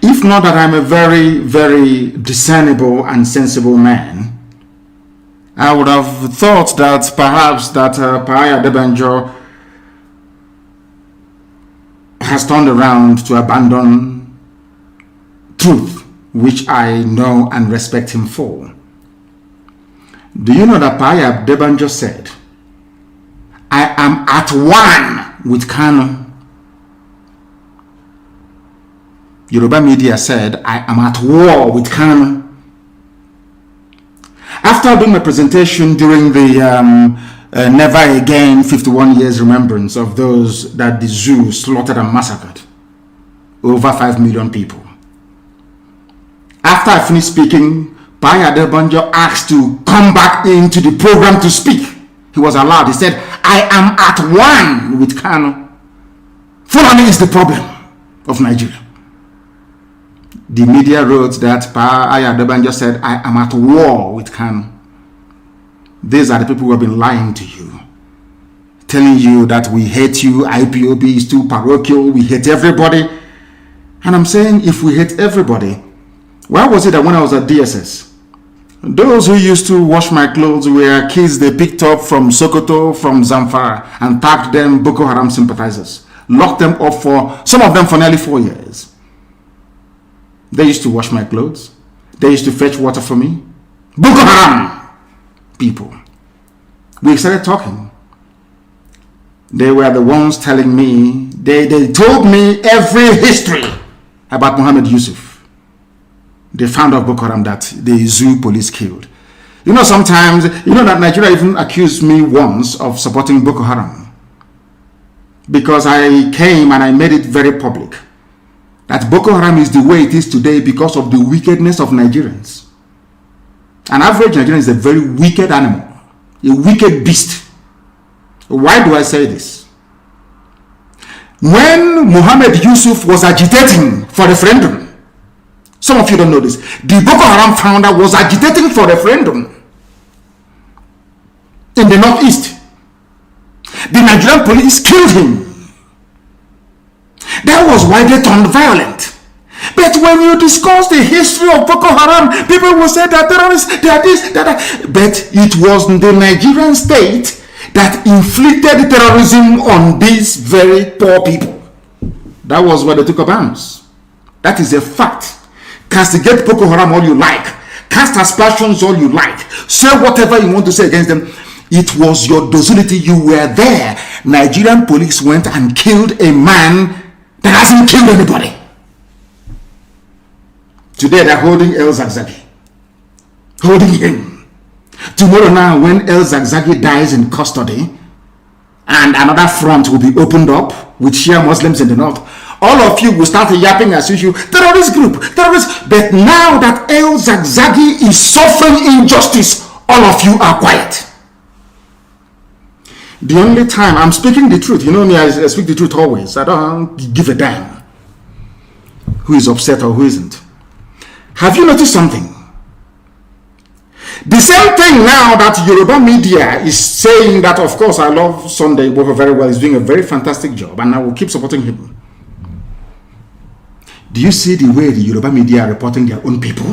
If not that I'm a very, very discernible and sensible man, I would have thought that perhaps that Paya Debanjo has turned around to abandon truth, which I know and respect him for. Do you know that Paya Debanjo said, I am at one with Kanu? Yoruba media said, I am at war with Kanu. After doing my presentation during the Never Again 51 years remembrance of those that the zoo slaughtered and massacred, over 5 million people. After I finished speaking, Paya Debanjo asked to come back into the program to speak. He was allowed. He said, I am at one with Kanu. Fulani is the problem of Nigeria. The media wrote that Paya Debanjo said, I am at war with Kanu. These are the people who have been lying to you, telling you that we hate you, IPOB is too parochial, we hate everybody. And I'm saying, if we hate everybody, why was it that when I was at DSS, those who used to wash my clothes were kids they picked up from Sokoto, from Zamfara, and tagged them Boko Haram sympathizers, locked them up for, some of them for nearly 4 years. They used to wash my clothes. They used to fetch water for me. Boko Haram people. We started talking. They were the ones telling me, they told me every history about Muhammad Yusuf, the founder of Boko Haram that the zoo police killed. You know, sometimes, you know that Nigeria even accused me once of supporting Boko Haram, because I came and I made it very public that Boko Haram is the way it is today because of the wickedness of Nigerians. An average Nigerian is a very wicked animal, a wicked beast. Why do I say this? When Muhammad Yusuf was agitating for referendum, some of you don't know this, the Boko Haram founder was agitating for referendum in the northeast. The Nigerian police killed him. That was why they turned violent. But when you discuss the history of Boko Haram, people will say they're terrorists, they're this, that. But it was the Nigerian state that inflicted terrorism on these very poor people. That was why they took up arms. That is a fact. Castigate Boko Haram all you like. Cast aspersions all you like. Say whatever you want to say against them. It was your docility. You were there. Nigerian police went and killed a man that hasn't killed anybody. Today they're holding El Zagzagi. Holding him. Tomorrow now, when El Zagzagi dies in custody, and another front will be opened up with Shia Muslims in the north, all of you will start yapping as usual, terrorist group, terrorist. But now that El Zagzagi is suffering injustice, all of you are quiet. The only time I'm speaking the truth, you know me, I speak the truth always. I don't give a damn who is upset or who isn't. Have you noticed something? The same thing now that Yoruba media is saying that, of course, I love Sunday Igboho very well. He's doing a very fantastic job, and I will keep supporting him. Do you see the way the Yoruba media are reporting their own people?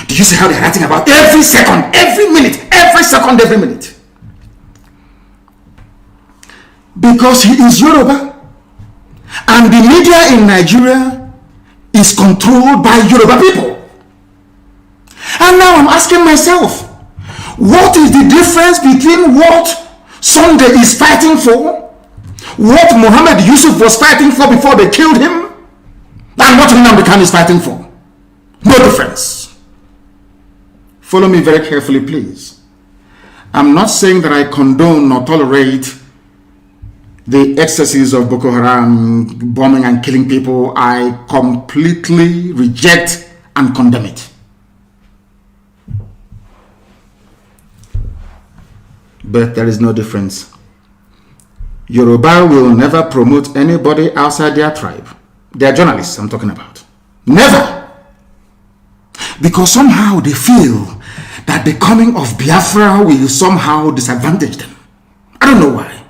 Do you see how they're writing about every second, every minute, every second, every minute? Because he is Yoruba, and the media in Nigeria is controlled by Yoruba people. And now I'm asking myself, what is the difference between what Sunday is fighting for, what Muhammad Yusuf was fighting for before they killed him, and what Nnamdi Kanu is fighting for? No difference. Follow me very carefully, please. I'm not saying that I condone or tolerate the excesses of Boko Haram bombing and killing people. I completely reject and condemn it. But there is no difference. Yoruba will never promote anybody outside their tribe. They are journalists I'm talking about. Never. Because somehow they feel that the coming of Biafra will somehow disadvantage them. I don't know why.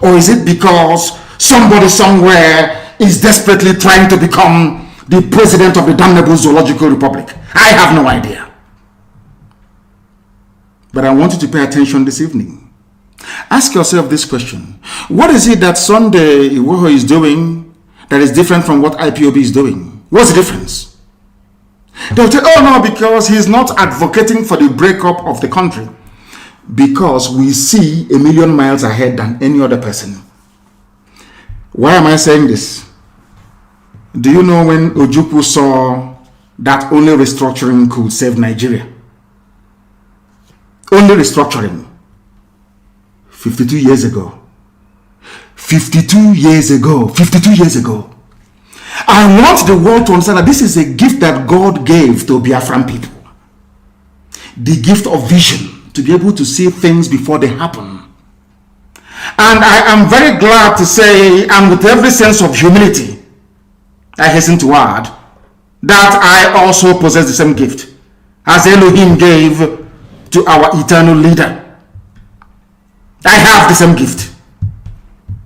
Or is it because somebody somewhere is desperately trying to become the president of the damnable Zoological Republic? I have no idea. But I want you to pay attention this evening. Ask yourself this question. What is it that Sunday Igboho is doing that is different from what IPOB is doing? What's the difference? They'll say, oh no, because he's not advocating for the breakup of the country. Because we see a million miles ahead than any other person. Why am I saying this? Do you know when Ojukwu saw that only restructuring could save Nigeria? Only restructuring. 52 years ago. 52 years ago. 52 years ago. I want the world to understand that this is a gift that God gave to Biafran people. The gift of vision, to be able to see things before they happen. And I am very glad to say, and with every sense of humility, I hasten to add, that I also possess the same gift as Elohim gave to our eternal leader. I have the same gift.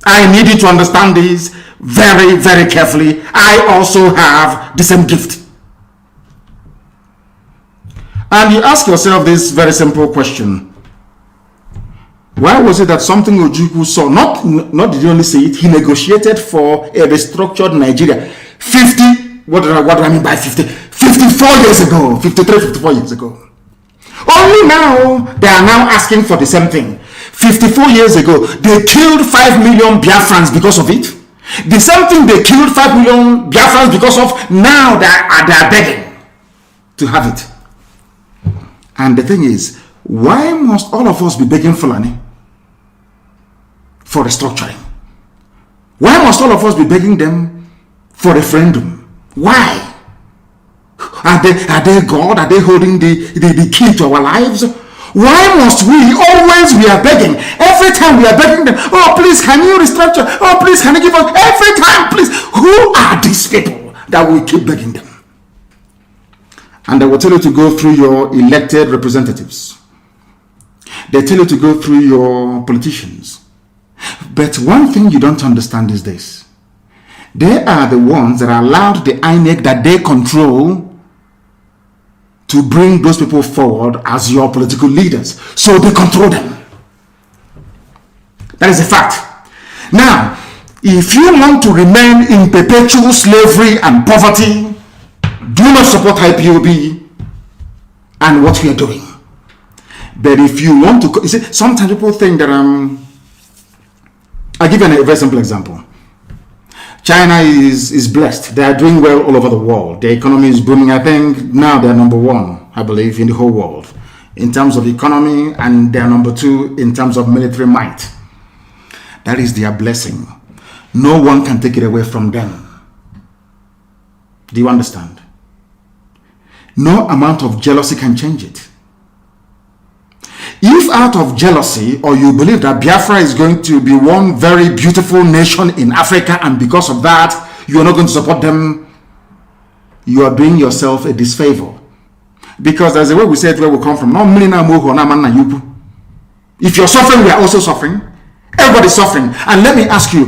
I need you to understand this very, very carefully. I also have the same gift. And you ask yourself this very simple question. Why was it that something Ojukwu saw, not did he only see it, he negotiated for a restructured Nigeria what do I mean by 50? 54 years ago, 53, 54 years ago. Only now, they are now asking for the same thing. 54 years ago, they killed 5 million Biafrans because of it. The same thing they killed 5 million Biafrans because of, now they are begging to have it. And the thing is, why must all of us be begging Fulani for restructuring? Why must all of us be begging them for referendum? Why? Are they God? Are they holding the key to our lives? Why must we are begging? Every time we are begging them, oh please can you restructure? Oh please can you give us? Every time, please. Who are these people that we keep begging them? And they will tell you to go through your elected representatives. They tell you to go through your politicians. But one thing you don't understand is this. They are the ones that allowed the INEC that they control to bring those people forward as your political leaders. So they control them. That is a fact. Now, if you want to remain in perpetual slavery and poverty, do not support IPOB and what we are doing. But if you want to, you see, sometimes people think that I'll give you a very simple example. China is blessed. They are doing well all over the world. Their economy is booming. I think now they are number one, I believe, in the whole world in terms of economy, and they are number two in terms of military might. That is their blessing. No one can take it away from them. Do you understand? No amount of jealousy can change it. If out of jealousy, or you believe that Biafra is going to be one very beautiful nation in Africa, and because of that, you are not going to support them, you are doing yourself a disfavor. Because there's a way we say it where we come from. If you're suffering, we are also suffering. Everybody's suffering. And let me ask you,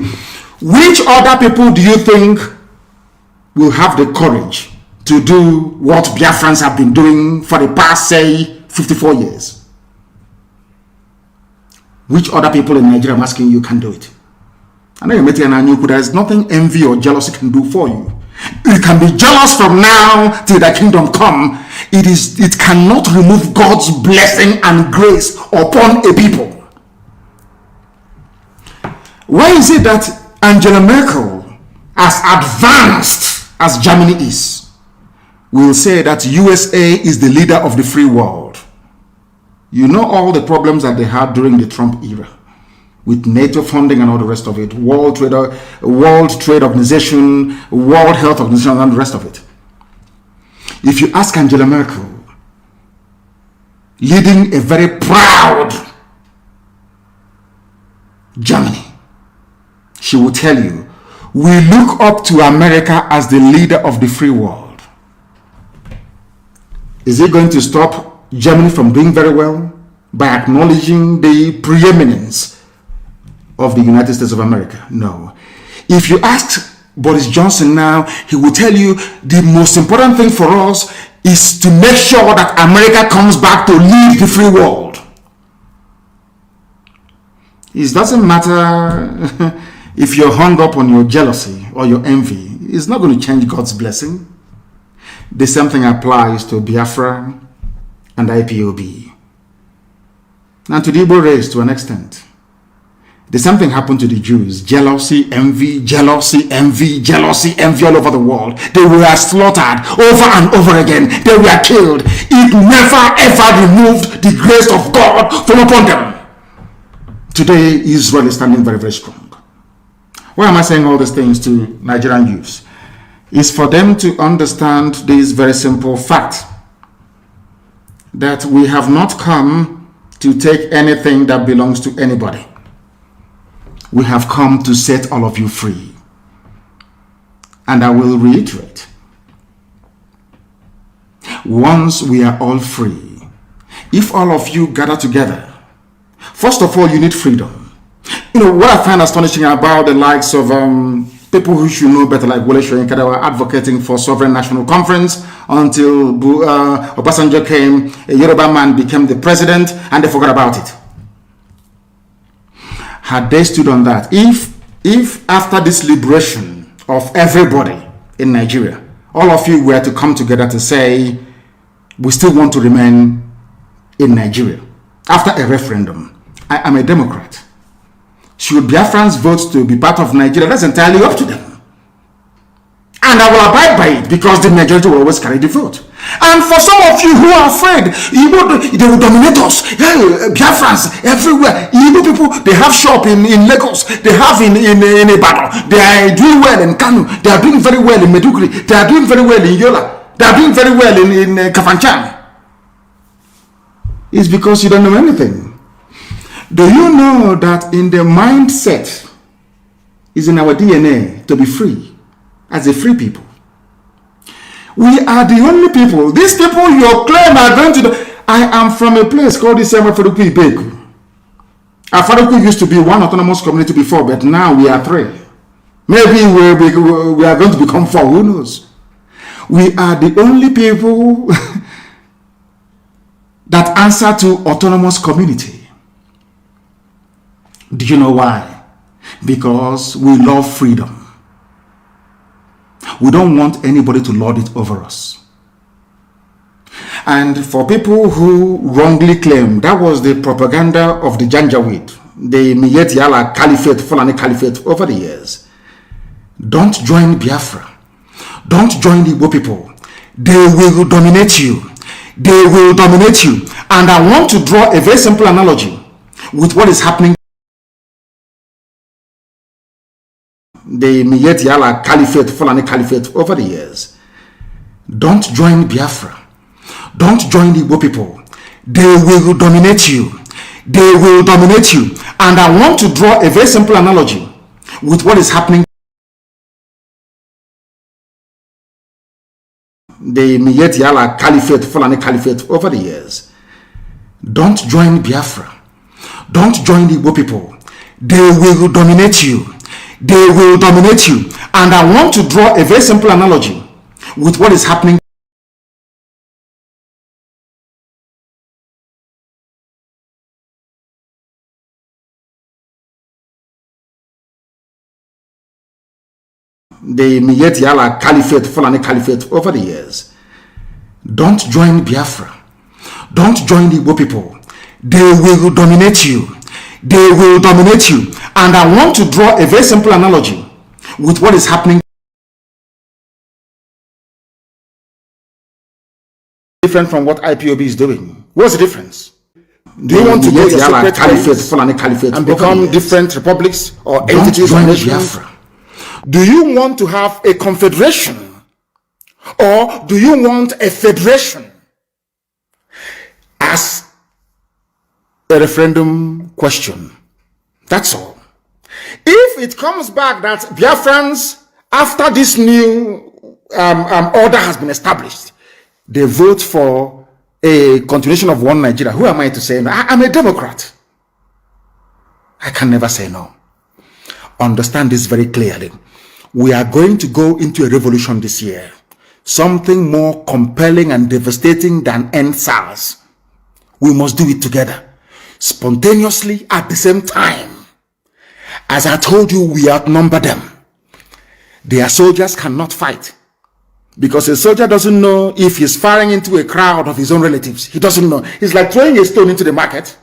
which other people do you think will have the courage to do what Biafrans have been doing for the past, say, 54 years? Which other people in Nigeria, I'm asking you, can do it? I know you're making an new. There's nothing envy or jealousy can do for you. You can be jealous from now till the kingdom come. It cannot remove God's blessing and grace upon a people. Why is it that Angela Merkel, as advanced as Germany is, will say that USA is the leader of the free world? You know all the problems that they had during the Trump era, with NATO funding and all the rest of it, World Trade Organization, World Health Organization, and the rest of it. If you ask Angela Merkel, leading a very proud Germany, she will tell you, we look up to America as the leader of the free world. Is it going to stop Germany from doing very well by acknowledging the preeminence of the United States of America? No. If you ask Boris Johnson now, he will tell you the most important thing for us is to make sure that America comes back to lead the free world. It doesn't matter if you're hung up on your jealousy or your envy. It's not going to change God's blessing. The same thing applies to Biafra and IPOB. And to the Igbo race to an extent. The same thing happened to the Jews. Jealousy, envy all over the world. They were slaughtered over and over again. They were killed. It never ever removed the grace of God from upon them. Today, Israel is standing very, very strong. Why am I saying all these things to Nigerian youths? It's for them to understand this very simple fact, that we have not come to take anything that belongs to anybody. We have come to set all of you free. And I will reiterate, once we are all free, if all of you gather together, first of all, you need freedom. You know, what I find astonishing about the likes of people who should know better, like Wole Soyinka, that were advocating for sovereign national conference until Obasanjo came, a Yoruba man became the president, and they forgot about it. Had they stood on that, if after this liberation of everybody in Nigeria, all of you were to come together to say, we still want to remain in Nigeria, after a referendum, I am a Democrat. Should Biafrans vote to be part of Nigeria? That's entirely up to them. And I will abide by it because the majority will always carry the vote. And for some of you who are afraid, they will dominate us. Biafrans everywhere. Igbo people, they have shop in Lagos. They have in Ibadan. They are doing well in Kanu. They are doing very well in Meduguri. They are doing very well in Yola. They are doing very well in Kafanchan. It's because you don't know anything. Do you know that in the mindset is in our DNA to be free, as a free people? We are the only people. These people you claim are going to do. I am from a place called Afaruku Ibeku. Afaruku used to be one autonomous community before, but now we are three. Maybe we are going to become four. Who knows? We are the only people that answer to autonomous community. Do you know why? Because we love freedom. We don't want anybody to lord it over us. And for people who wrongly claim that was the propaganda of the Janjaweed, the Miyet Yala Caliphate, Fulani Caliphate over the years, don't join Biafra. Don't join the Igbo people. They will dominate you. They will dominate you. And I want to draw a very simple analogy with what is happening. The Miyet Yala Caliphate, Fulani Caliphate over the years. Don't join Biafra. Don't join the Igbo people. They will dominate you. They will dominate you. And I want to draw a very simple analogy with what is happening. the Miyetti Caliphate, Fulani Caliphate over the years. Don't join Biafra. Don't join the Igbo people. They will dominate you. They will dominate you. And I want to draw a very simple analogy with what is happening. The Miyetti Caliphate, Fulani Caliphate over the years. Don't join Biafra. Don't join the Igbo people. They will dominate you. They will dominate you. And I want to draw a very simple analogy with what is happening. Different from what IPOB is doing. What's the difference? Do you want to go your separate Caliphate and become different republics or entities or nations? Do you want to have a confederation or do you want a federation? As a referendum question. That's all. If it comes back that Biafrans, after this new order has been established, they vote for a continuation of one Nigeria, who am I to say no? I'm a Democrat. I can never say no. Understand this very clearly. We are going to go into a revolution this year. Something more compelling and devastating than end SARS. We must do it together. Spontaneously at the same time. As I told you, we outnumber them. Their soldiers cannot fight. Because a soldier doesn't know if he's firing into a crowd of his own relatives. He doesn't know. It's like throwing a stone into the market.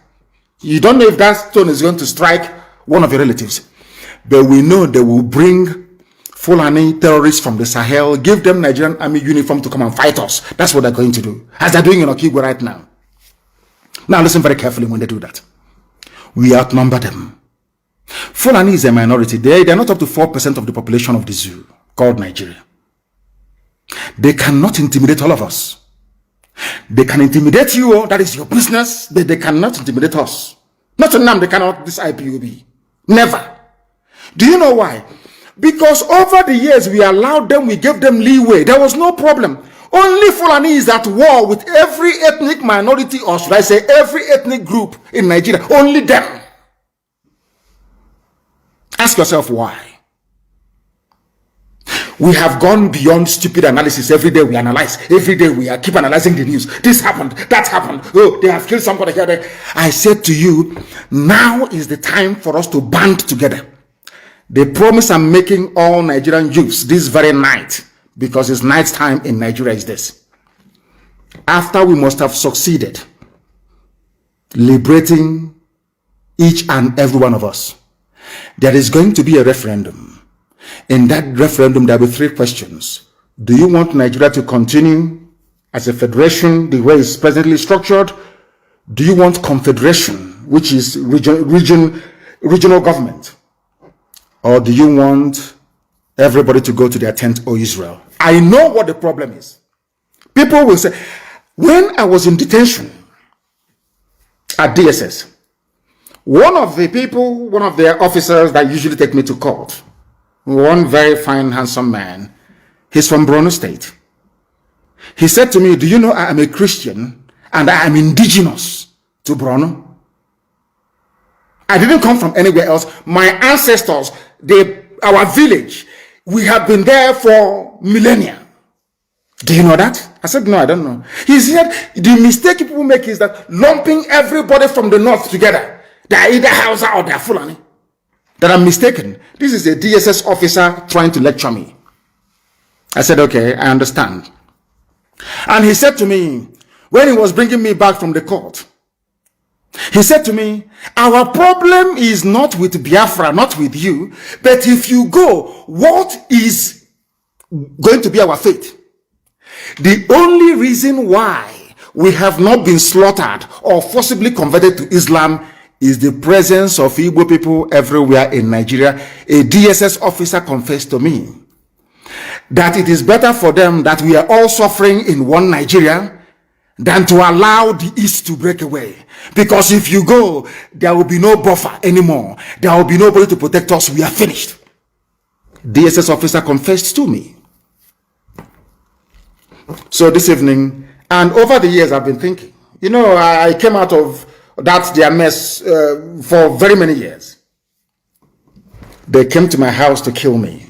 You don't know if that stone is going to strike one of your relatives. But we know they will bring Fulani terrorists from the Sahel, give them Nigerian army uniform to come and fight us. That's what they're going to do. As they're doing in Okigwe right now. Now listen very carefully when they do that. We outnumber them. Fulani is a minority. They're not up to 4% of the population of the zoo called Nigeria. They cannot intimidate all of us. They can intimidate you, that is your business, but they cannot intimidate us. Not to them, they cannot, this IPOB. Never. Do you know why? Because over the years, we allowed them, we gave them leeway. There was no problem. Only Fulani is at war with every ethnic minority, or should I say every ethnic group in Nigeria. Only them. Ask yourself why. We have gone beyond stupid analysis. Every day we analyze. Every day we keep analyzing the news. This happened. That happened. Oh, they have killed somebody here. There. I said to you, now is the time for us to band together. The promise I'm making all Nigerian youths this very night, because it's night time in Nigeria, is this. After we must have succeeded liberating each and every one of us, there is going to be a referendum. In that referendum, there will be 3 questions. Do you want Nigeria to continue as a federation, the way it's presently structured? Do you want confederation, which is regional government? Or do you want everybody to go to their tent, O Israel? I know what the problem is. People will say, when I was in detention at DSS, one of their officers that usually take me to court, one very fine, handsome man, he's from Borno State. He said to me, do you know I am a Christian and I am indigenous to Borno? I didn't come from anywhere else. My ancestors, our village, we have been there for millennia. Do you know that? I said, no, I don't know. He said, the mistake people make is that lumping everybody from the north together. They are either Hausa or they are Fulani. That I'm mistaken. This is a DSS officer trying to lecture me. I said, okay, I understand. And he said to me, when he was bringing me back from the court, he said to me, our problem is not with Biafra, not with you, but if you go, what is going to be our fate? The only reason why we have not been slaughtered or forcibly converted to Islam is the presence of Igbo people everywhere in Nigeria. A DSS officer confessed to me that it is better for them that we are all suffering in one Nigeria than to allow the East to break away. Because if you go, there will be no buffer anymore. There will be nobody to protect us. We are finished. DSS officer confessed to me. So this evening, and over the years, I've been thinking, you know, I came out of their mess for very many years. They came to my house to kill me.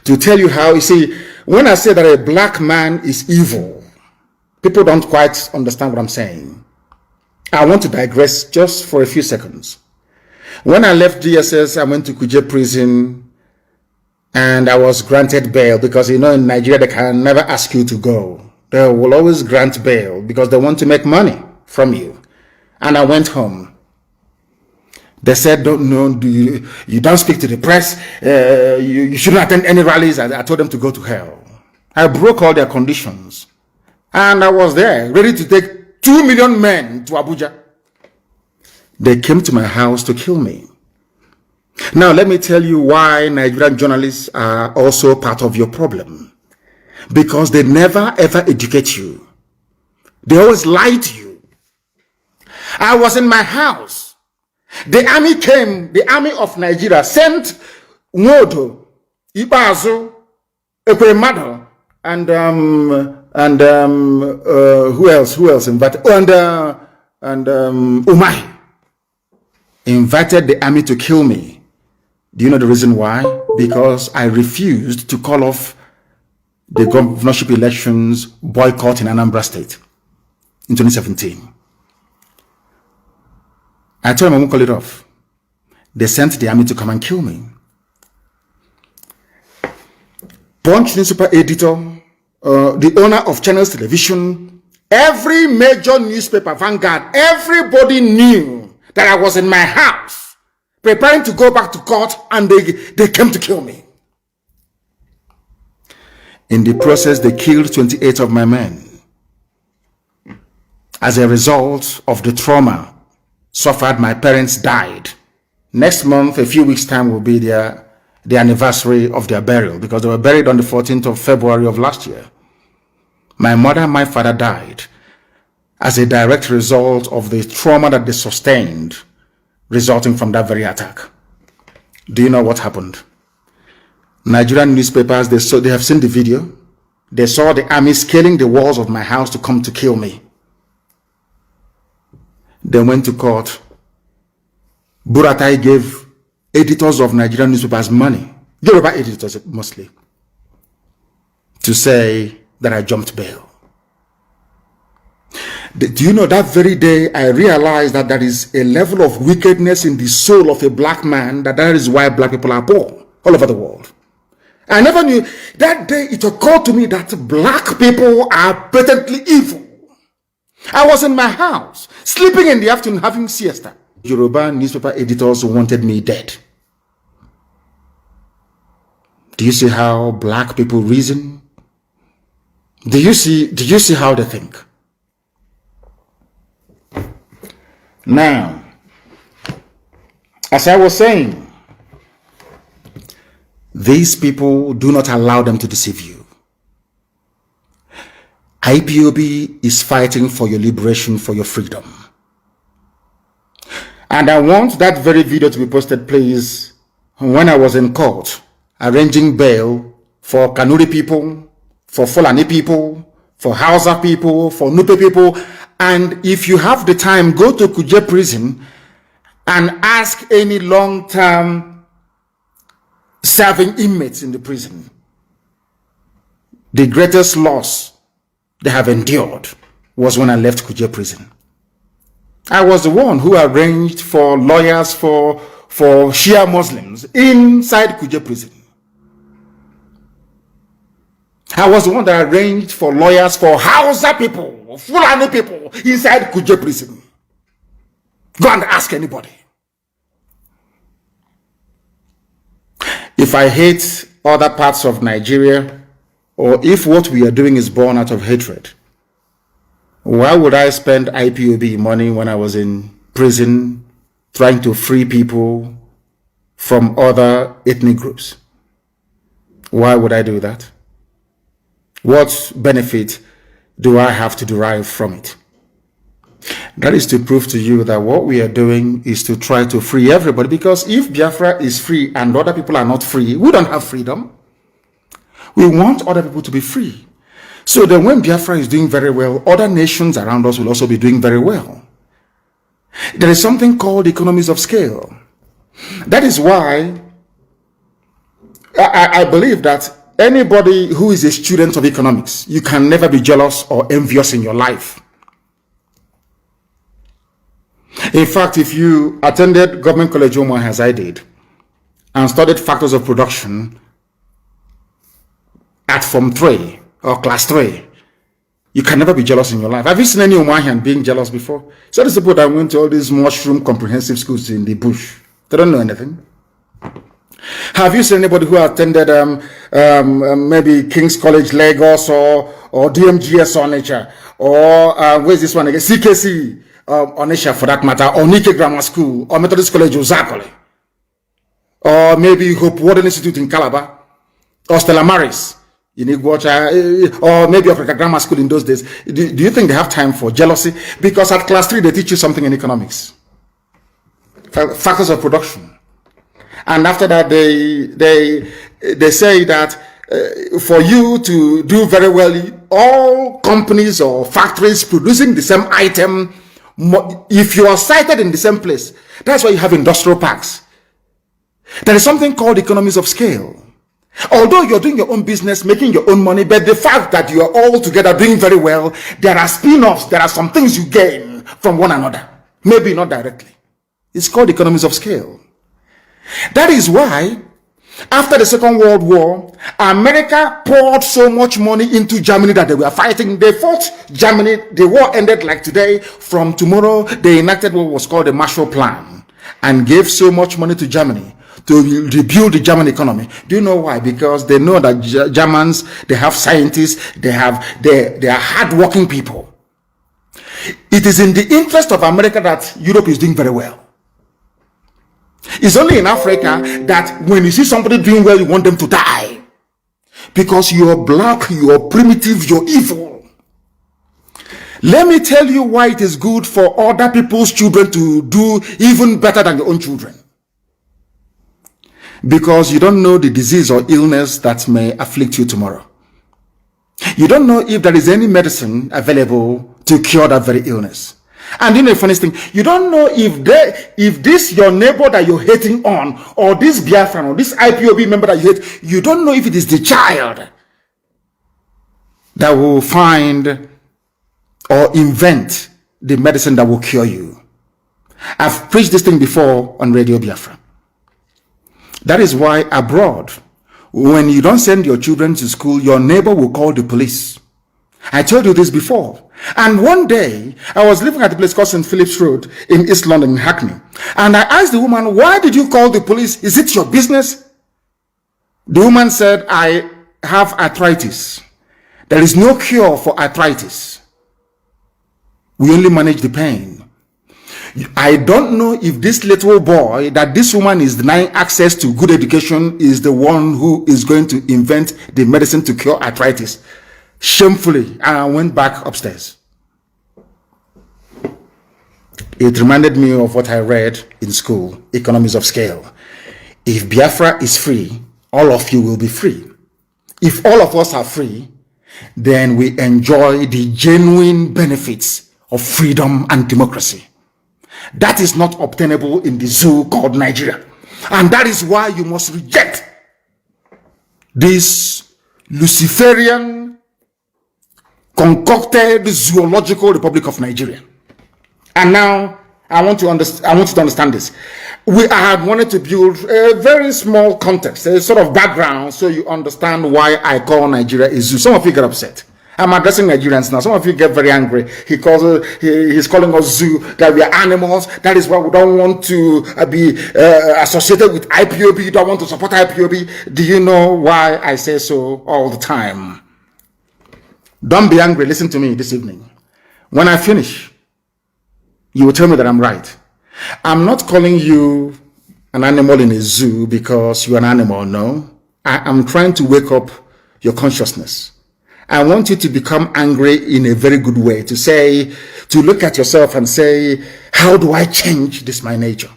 To tell you how, you see, when I say that a black man is evil, people don't quite understand what I'm saying. I want to digress just for a few seconds. When I left DSS, I went to Kuje prison and I was granted bail because, you know, in Nigeria, they can never ask you to go. They will always grant bail because they want to make money from you. And I went home. They said, you don't speak to the press. You shouldn't attend any rallies. I told them to go to hell. I broke all their conditions. And I was there, ready to take 2 million men to Abuja. They came to my house to kill me. Now, let me tell you why Nigerian journalists are also part of your problem. Because they never ever educate you. They always lie to you. I was in my house. The army came, the army of Nigeria sent Nwodo, Ibazu, Ekwemado, and who else invited? And Umahi invited the army to kill me. Do you know the reason why? Because I refused to call off the governorship elections boycott in Anambra State in 2017. I told them I won't call it off. They sent the army to come and kill me. Punch newspaper editor, the owner of Channels Television, every major newspaper, Vanguard, everybody knew that I was in my house preparing to go back to court, and they came to kill me. In the process, they killed 28 of my men. As a result of the trauma suffered, my parents died. Next month, a few weeks' time, will be the anniversary of their burial, because they were buried on the 14th of February of last year. My mother and my father died as a direct result of the trauma that they sustained resulting from that very attack. Do you know what happened? Nigerian newspapers, they have seen the video. They saw the army scaling the walls of my house to come to kill me. They went to court. Buratai gave editors of Nigerian newspapers money, Yoruba editors mostly, to say that I jumped bail. Do you know, that very day I realized that there is a level of wickedness in the soul of a black man, that is why black people are poor all over the world. I never knew. That day it occurred to me that black people are patently evil. I was in my house, sleeping in the afternoon, having siesta. Yoruba newspaper editors wanted me dead. Do you see how black people reason? Do you see how they think? Now, as I was saying, these people, do not allow them to deceive you. IPOB is fighting for your liberation, for your freedom. And I want that very video to be posted, please, when I was in court, arranging bail for Kanuri people, for Fulani people, for Hausa people, for Nupe people. And if you have the time, go to Kuje prison and ask any long-term serving inmates in the prison. The greatest loss they have endured was when I left Kuje prison. I was the one who arranged for lawyers for Shia Muslims inside Kuje prison. I was the one that arranged for lawyers for Hausa people, Fulani people inside Kuje prison. Go and ask anybody. If I hate other parts of Nigeria, or if what we are doing is born out of hatred, why would I spend IPOB money when I was in prison trying to free people from other ethnic groups? Why would I do that? What benefit do I have to derive from it? That is to prove to you that what we are doing is to try to free everybody, because if Biafra is free and other people are not free, we don't have freedom. We want other people to be free. So then when Biafra is doing very well, other nations around us will also be doing very well. There is something called economies of scale. That is why I believe that anybody who is a student of economics, you can never be jealous or envious in your life. In fact, if you attended Government College Oman as I did and studied factors of production at Form 3 or Class 3, you can never be jealous in your life. Have you seen any Omahian being jealous before? So the people that went to all these mushroom comprehensive schools in the bush, they don't know anything. Have you seen anybody who attended maybe King's College Lagos or DMGS Onitsha or where's this one again? CKC Onitsha for that matter, or Nike Grammar School or Methodist College Ozakole, or maybe Hope Warden Institute in Calabar or Stella Maris in Iguacha, or maybe Africa Grammar School in those days. Do you think they have time for jealousy? Because at class 3 they teach you something in economics, factors of production. And after that, they say that for you to do very well, all companies or factories producing the same item, if you are sited in the same place, that's why you have industrial parks. There is something called economies of scale. Although you're doing your own business, making your own money, but the fact that you are all together doing very well, there are spin-offs, there are some things you gain from one another. Maybe not directly. It's called economies of scale. That is why, after the Second World War, America poured so much money into Germany that they were fighting. They fought Germany. The war ended like today. From tomorrow, they enacted what was called the Marshall Plan and gave so much money to Germany to rebuild the German economy. Do you know why? Because they know that Germans, they have scientists, they are hardworking people. It is in the interest of America that Europe is doing very well. It's only in Africa that when you see somebody doing well, you want them to die. Because you are black, you are primitive, you're evil. Let me tell you why it is good for other people's children to do even better than your own children. Because you don't know the disease or illness that may afflict you tomorrow. You don't know if there is any medicine available to cure that very illness. And you know the funniest thing, you don't know if this your neighbor that you're hating on, or this Biafran or this IPOB member that you hate, you don't know if it is the child that will find or invent the medicine that will cure you. I've preached this thing before on Radio Biafra. That is why abroad, when you don't send your children to school, your neighbor will call the police. I told you this before. And one day, I was living at a place called St. Philip's Road in East London, in Hackney. And I asked the woman, why did you call the police? Is it your business? The woman said, I have arthritis. There is no cure for arthritis. We only manage the pain. I don't know if this little boy that this woman is denying access to good education is the one who is going to invent the medicine to cure arthritis. Shamefully, and I went back upstairs. It reminded me of what I read in school, Economies of Scale. If Biafra is free, all of you will be free. If all of us are free, then we enjoy the genuine benefits of freedom and democracy. That is not obtainable in the zoo called Nigeria. And that is why you must reject this Luciferian concocted zoological Republic of Nigeria. And now I want you to understand this. I had wanted to build a very small context, a sort of background, so you understand why I call Nigeria a zoo. Some of you get upset. I'm addressing Nigerians now. Some of you get very angry. He's calling us zoo, that we are animals. That is why we don't want to be associated with IPOB. You don't want to support IPOB. Do you know why I say so all the time? Don't be angry. Listen to me this evening. When I finish, you will tell me that I'm right. I'm not calling you an animal in a zoo because you're an animal. No. I am trying to wake up your consciousness. I want you to become angry in a very good way, to look at yourself and say, how do I change this my nature?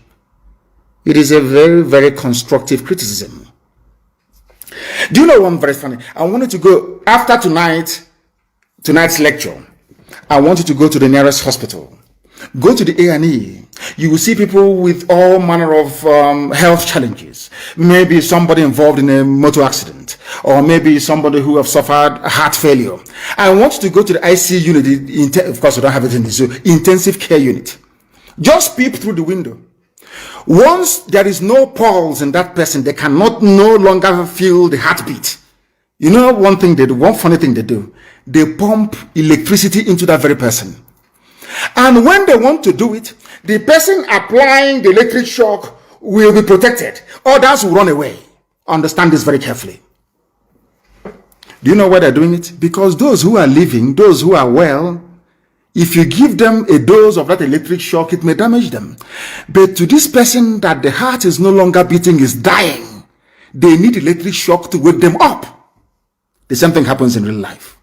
It is a very, very constructive criticism. Do you know one very funny? I wanted to go, after tonight, tonight's lecture, I want you to go to the nearest hospital. Go to the A&E. You will see people with all manner of health challenges. Maybe somebody involved in a motor accident, or maybe somebody who have suffered heart failure. I want you to go to the IC unit. Of course, we don't have it in the zoo. Intensive care unit. Just peep through the window. Once there is no pulse in that person, they cannot no longer feel the heartbeat. You know one thing they do, one funny thing they do, they pump electricity into that very person. And when they want to do it, the person applying the electric shock will be protected. Others will run away. Understand this very carefully. Do you know why they're doing it? Because those who are living, those who are well, if you give them a dose of that electric shock, it may damage them. But to this person that the heart is no longer beating, is dying, they need electric shock to wake them up. The same thing happens in real life.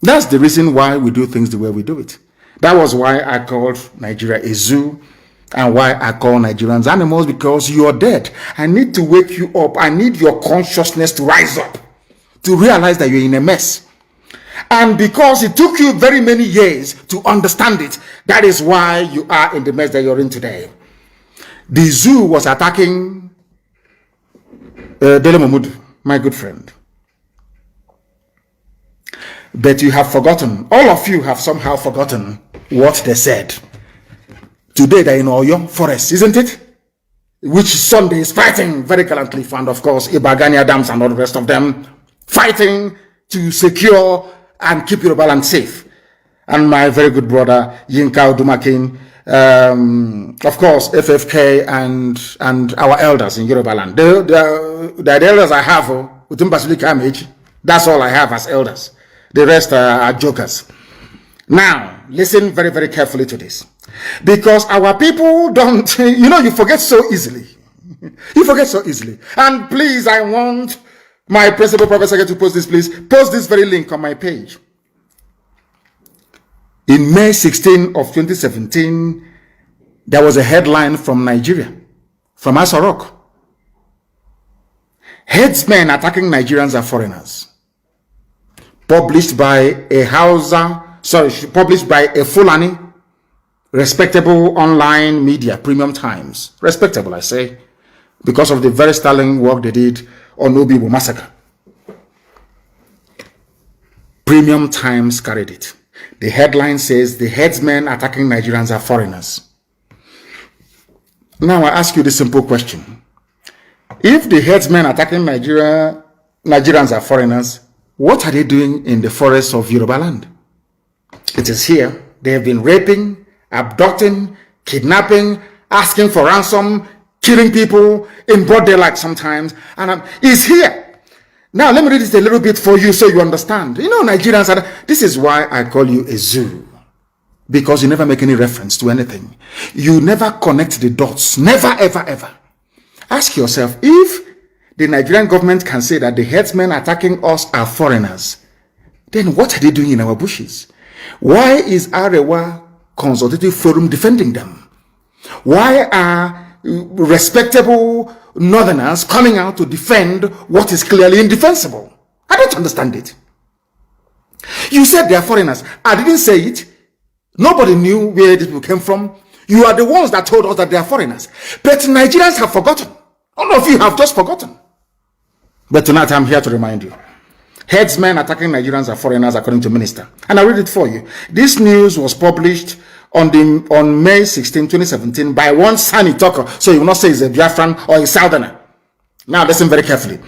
That's the reason why we do things the way we do it. That was why I called Nigeria a zoo, and why I call Nigerians animals, because you are dead. I need to wake you up. I need your consciousness to rise up, to realize that you're in a mess. And because it took you very many years to understand it, that is why you are in the mess that you're in today. The zoo was attacking Dele Mahmood, my good friend. But you have forgotten, all of you have somehow forgotten what they said. Today they're in Oyo Forest, isn't it? Which Sunday is fighting very gallantly, and of course Ibagania dams and all the rest of them, fighting to secure and keep Yoruba land safe. And my very good brother Yinka Odumakin, of course FFK and our elders in Yoruba land. The elders I have, that's all I have as elders. The rest are jokers. Now, listen very, very carefully to this. Because our people don't, you forget so easily. You forget so easily. And please, I want my principal professor to post this, please. Post this very link on my page. In May 16 of 2017, there was a headline from Nigeria, from Asorok. Headsmen attacking Nigerians are foreigners. Published by a published by a Fulani, respectable online media, Premium Times. Respectable, I say, because of the very sterling work they did on Obibo massacre. Premium Times carried it. The headline says, the headsmen attacking Nigerians are foreigners. Now I ask you this simple question. If the headsmen attacking Nigerians are foreigners, what are they doing in the forests of Yoruba land? It is here. They have been raping, abducting, kidnapping, asking for ransom, killing people in broad daylight sometimes. And it's here. Now, let me read this a little bit for you so you understand. Nigerians are, this is why I call you a zoo. Because you never make any reference to anything. You never connect the dots. Never, ever, ever. Ask yourself, if the Nigerian government can say that the headsmen attacking us are foreigners, then what are they doing in our bushes? Why is Arewa Consultative Forum defending them? Why are respectable northerners coming out to defend what is clearly indefensible? I don't understand it. You said they are foreigners. I didn't say it. Nobody knew where these people came from. You are the ones that told us that they are foreigners. But Nigerians have forgotten. All of you have just forgotten. But tonight I'm here to remind you. Headsmen attacking Nigerians are foreigners, according to minister. And I'll read it for you. This news was published on May 16, 2017 by one Sani Talker. So you will not say he's a Biafran or a Southerner. Now listen very carefully.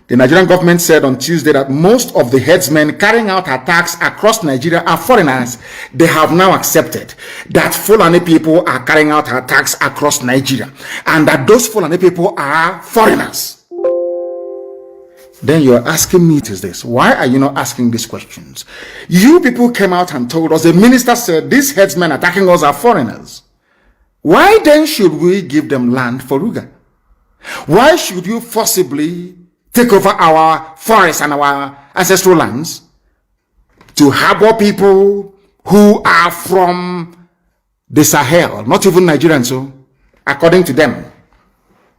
The Nigerian government said on Tuesday that most of the headsmen carrying out attacks across Nigeria are foreigners. They have now accepted that Fulani people are carrying out attacks across Nigeria and that those Fulani people are foreigners. Then you're asking me is this. Why are you not asking these questions? You people came out and told us, the minister said these headsmen attacking us are foreigners. Why then should we give them land for Ruga? Why should you forcibly take over our forests and our ancestral lands to harbor people who are from the Sahel, not even Nigerians, so according to them?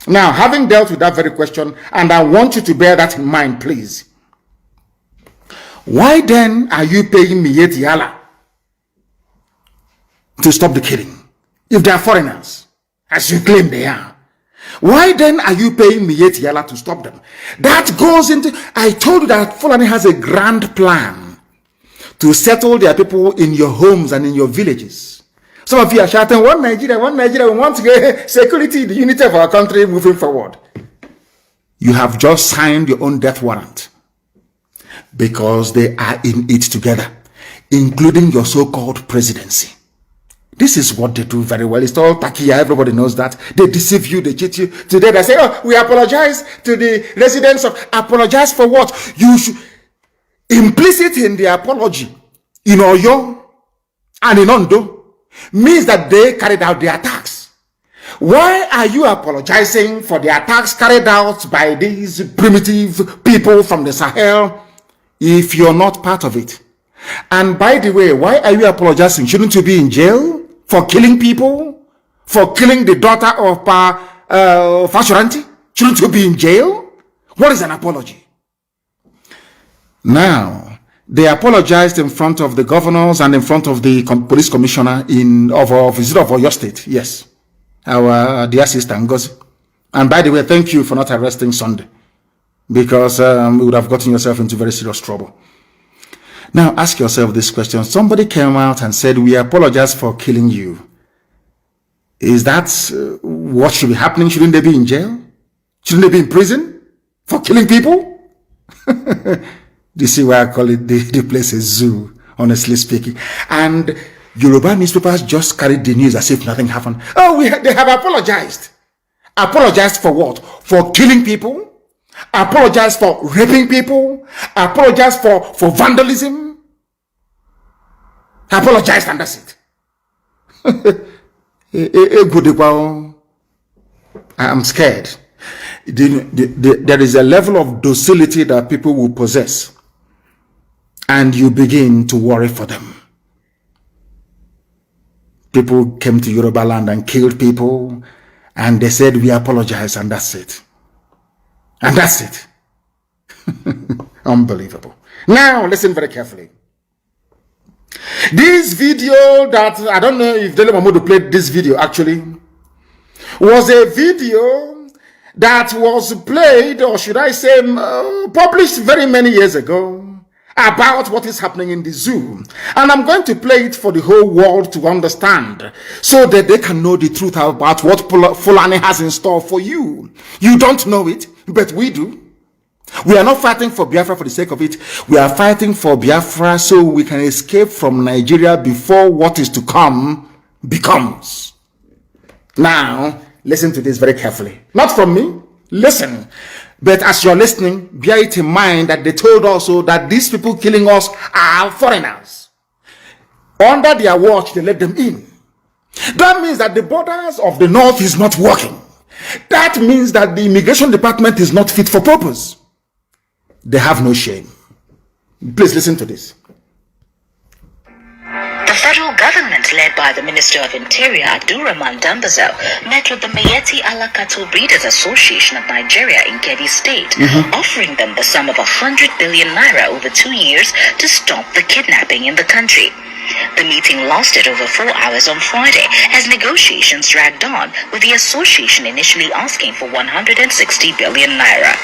Now, having dealt with that very question, and I want you to bear that in mind, please. Why then are you paying Miyetti Allah to stop the killing? If they are foreigners, as you claim they are, why then are you paying Miyetti Allah to stop them? That goes into, I told you that Fulani has a grand plan to settle their people in your homes and in your villages. Some of you are shouting, one Nigeria, we want to get security, the unity of our country moving forward. You have just signed your own death warrant because they are in it together, including your so-called presidency. This is what they do very well. It's all takia. Everybody knows that. They deceive you. They cheat you. Today they say, oh, we apologize to the residents of... Apologize for what? You should... Implicit in the apology in Oyo and in Ondo means that they carried out the attacks. Why are you apologizing for the attacks carried out by these primitive people from the Sahel if you're not part of it? And by the way, why are you apologizing? Shouldn't you be in jail for killing people? For killing the daughter of Fashoranti? Shouldn't you be in jail? What is an apology? Now, they apologized in front of the governors and in front of the police commissioner of your state. Yes. Our dear sister Ngozi. And by the way, thank you for not arresting Sunday, because you would have gotten yourself into very serious trouble. Now ask yourself this question. Somebody came out and said, we apologize for killing you. Is that what should be happening? Shouldn't they be in jail? Shouldn't they be in prison for killing people? Do you see why I call it the place a zoo, honestly speaking? And Yoruba newspapers just carried the news as if nothing happened. Oh, they have apologized. Apologized for what? For killing people? Apologized for raping people? Apologized for vandalism? Apologized and that's it. I'm scared. There is a level of docility that people will possess, and you begin to worry for them. People came to Yoruba land and killed people, and they said, we apologize, and that's it. And that's it. Unbelievable. Now, listen very carefully. This video that, I don't know if Dele Mahmoud played this video actually, was a video that was played, or should I say, published very many years ago, about what is happening in the zoo. And I'm going to play it for the whole world to understand, so that they can know the truth about what Fulani has in store for you. You don't know it, but we do. We are not fighting for Biafra for the sake of it. We are fighting for Biafra so we can escape from Nigeria before what is to come becomes. Now, listen to this very carefully. Not from me, listen. But as you're listening, bear it in mind that they told also that these people killing us are foreigners. Under their watch, they let them in. That means that the borders of the north is not working. That means that the immigration department is not fit for purpose. They have no shame. Please listen to this. The federal government, led by the Minister of Interior, Abdurrahman Dambazo, met with the Miyetti Allah Cattle Breeders Association of Nigeria in Kebbi State, offering them the sum of 100 billion naira over 2 years to stop the kidnapping in the country. The meeting lasted over 4 hours on Friday as negotiations dragged on, with the association initially asking for 160 billion naira.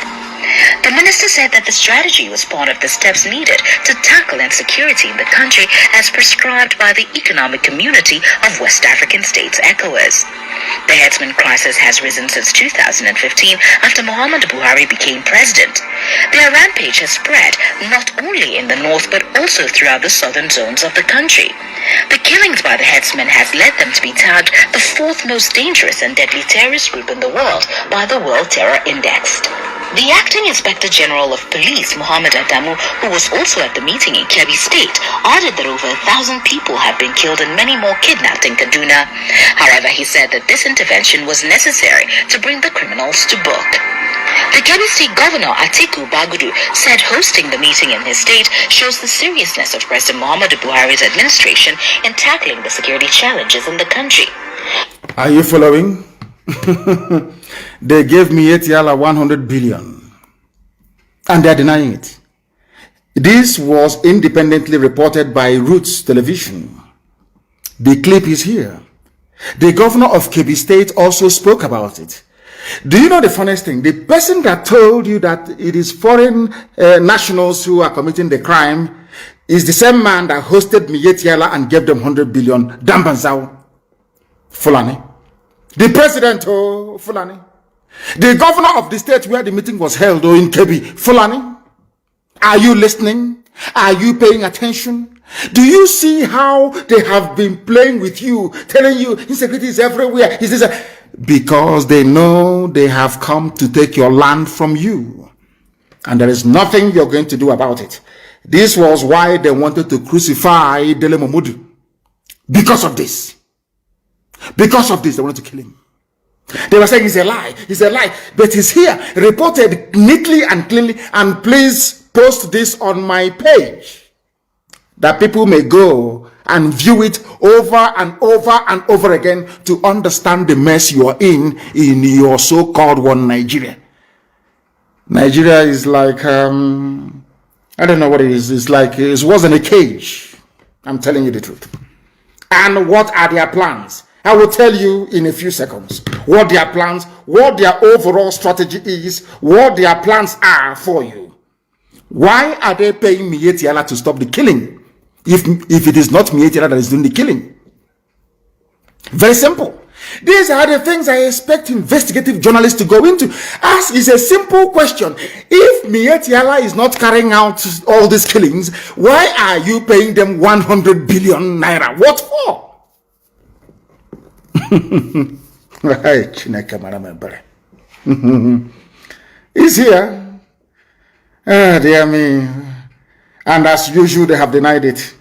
The minister said that the strategy was part of the steps needed to tackle insecurity in the country as prescribed by the Economic Community of West African States, ECOWAS. The headsman crisis has risen since 2015 after Muhammad Buhari became president. Their rampage has spread not only in the north but also throughout the southern zones of the country. The killings by the headsmen has led them to be tagged the fourth most dangerous and deadly terrorist group in the world by the World Terror Index. The acting Inspector General of Police, Muhammad Adamu, who was also at the meeting in Kebbi State, added that over 1,000 people have been killed and many more kidnapped in Kaduna. However, he said that this intervention was necessary to bring the criminals to book. The Kebbi State Governor, Atiku Bagudu, said hosting the meeting in his state shows the seriousness of President Muhammadu Buhari's administration in tackling the security challenges in the country. Are you following? They gave me Etiala 100 billion and they're denying it. This was independently reported by Roots Television. The clip is here. The governor of Kebbi State also spoke about it. Do you know the funniest thing? The person that told you that it is foreign nationals who are committing the crime is the same man that hosted Miyetti and gave them 100 billion. Dambanzao Fulani. The president, Fulani. The governor of the state where the meeting was held, in Kebbi, Fulani. Are you listening? Are you paying attention? Do you see how they have been playing with you, telling you insecurity is everywhere? Because they know they have come to take your land from you. And there is nothing you're going to do about it. This was why they wanted to crucify Dele Momodu. Because of this. Because of this, they wanted to kill him. They were saying it's a lie. It's a lie. But it's here, reported neatly and cleanly. And please post this on my page, that people may go and view it over and over and over again to understand the mess you are in your so-called one Nigeria. Nigeria is like, I don't know what it is. It's like, it wasn't a cage. I'm telling you the truth. And what are their plans? I will tell you in a few seconds what their plans, what their overall strategy is, what their plans are for you. Why are they paying Miyetti to stop the killing? If it is not Miyetti that is doing the killing. Very simple. These are the things I expect investigative journalists to go into. Ask is a simple question. If Miyetti is not carrying out all these killings, why are you paying them 100 billion naira? What for? He's here. Dear me. And as usual, they have denied it.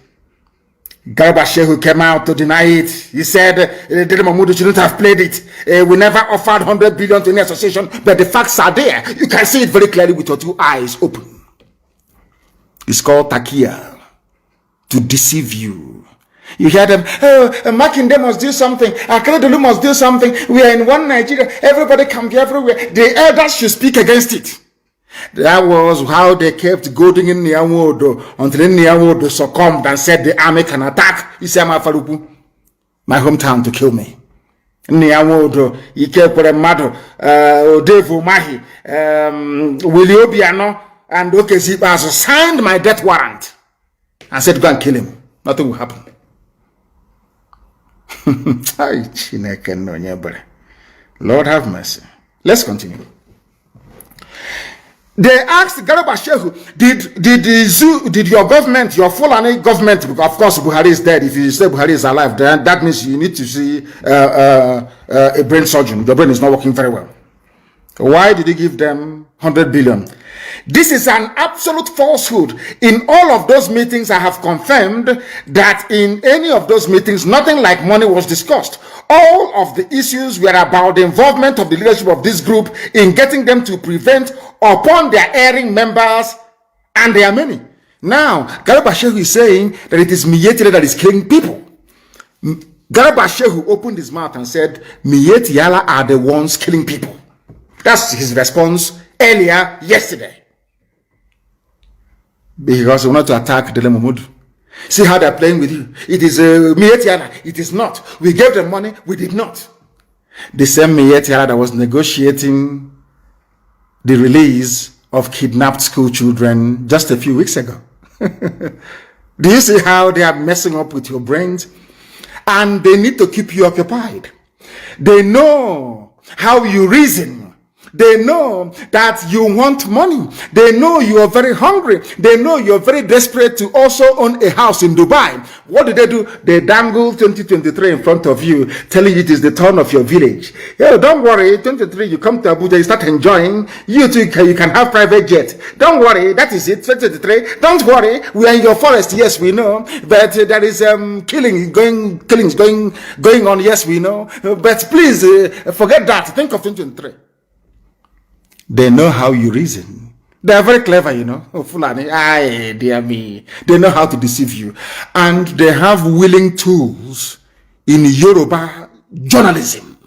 Garba Shehu came out to deny it. He said Dele Momodu shouldn't have played it. We never offered 100 billion to any association, but the facts are there. You can see it very clearly with your two eyes open. It's called Takia, to deceive you. You hear them, Makinde must do something, Akeredolu must do something. We are in one Nigeria, everybody can be everywhere. The elders should speak against it. That was how they kept goading in Niawodo until Niawodo succumbed and said the army can attack Isiama Farupu, my hometown, to kill me. Niawodo, Ike Mado, Odevu Mahi, Willie Obiano, and Okezibazo signed my death warrant and said, go and kill him. Nothing will happen. Lord have mercy. Let's continue. They asked Garba Shehu, did your government, your Fulani government, of course Buhari is dead. If you say Buhari is alive, then that means you need to see a brain surgeon. Your brain is not working very well. Why did you give them 100 billion? This is an absolute falsehood. In all of those meetings, I have confirmed that in any of those meetings, nothing like money was discussed. All of the issues were about the involvement of the leadership of this group in getting them to prevent upon their erring members, and there are many. Now, Garba Shehu is saying that it is Miyetti that is killing people. Garba Shehu opened his mouth and said, Miyetti are the ones killing people. That's his response earlier yesterday. Because we want to attack Dele Momodu. See how they're playing with you. It is Miyetti. It is not. We gave them money. We did not. The same Miyetti that was negotiating the release of kidnapped school children just a few weeks ago. Do you see how they are messing up with your brains? And they need to keep you occupied. They know how you reason. They know that you want money. They know you are very hungry. They know you're very desperate to also own a house in Dubai. What do? They dangle 2023 in front of you, telling you it is the turn of your village. Yo, don't worry, 2023, you come to Abuja, you start enjoying. You too, you can have private jet. Don't worry, that is it, 2023. Don't worry, we are in your forest, yes, we know. But there is killings going on, yes, we know. But please, forget that. Think of 2023. They know how you reason. They are very clever, you know. Oh, Fulani, aye, dear me. They know how to deceive you. And they have willing tools in Yoruba journalism.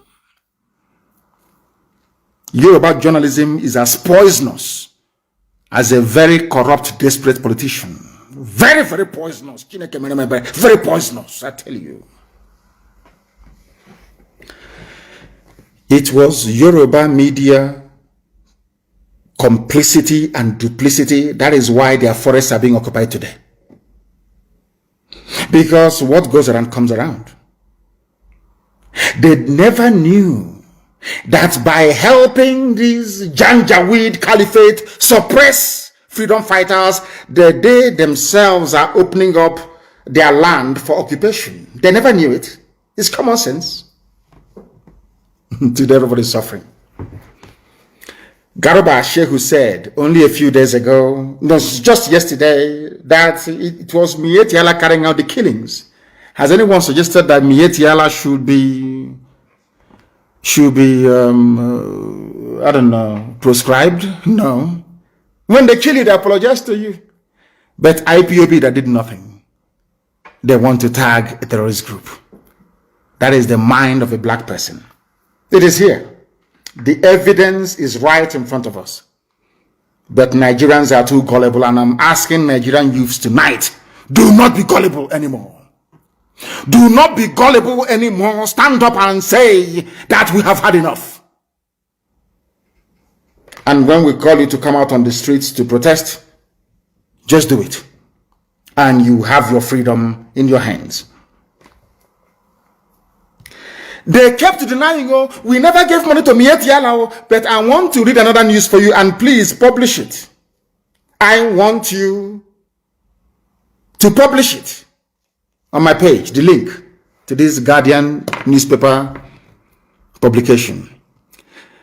Yoruba journalism is as poisonous as a very corrupt, desperate politician. Very, very poisonous. Very poisonous, I tell you. It was Yoruba media complicity and duplicity. That is why their forests are being occupied today. Because what goes around comes around. They never knew that by helping these Janjaweed Caliphate suppress freedom fighters, they themselves are opening up their land for occupation. They never knew it. It's common sense. Today everybody's suffering. Garuba Shehu said only a few days ago, no, just yesterday, that it was Miyetti Allah carrying out the killings. Has anyone suggested that Miyetti Allah should be I don't know, proscribed? No. When they kill you, they apologize to you. But IPOB that did nothing. They want to tag a terrorist group. That is the mind of a black person. It is here. The evidence is right in front of us. But Nigerians are too gullible, and I'm asking Nigerian youths tonight, do not be gullible anymore. Do not be gullible anymore. Stand up and say that we have had enough. And when we call you to come out on the streets to protest, just do it. And you have your freedom in your hands. They kept denying, oh, we never gave money to Miyetti Allah, but I want to read another news for you, and please publish it. I want you to publish it on my page, the link to this Guardian newspaper publication.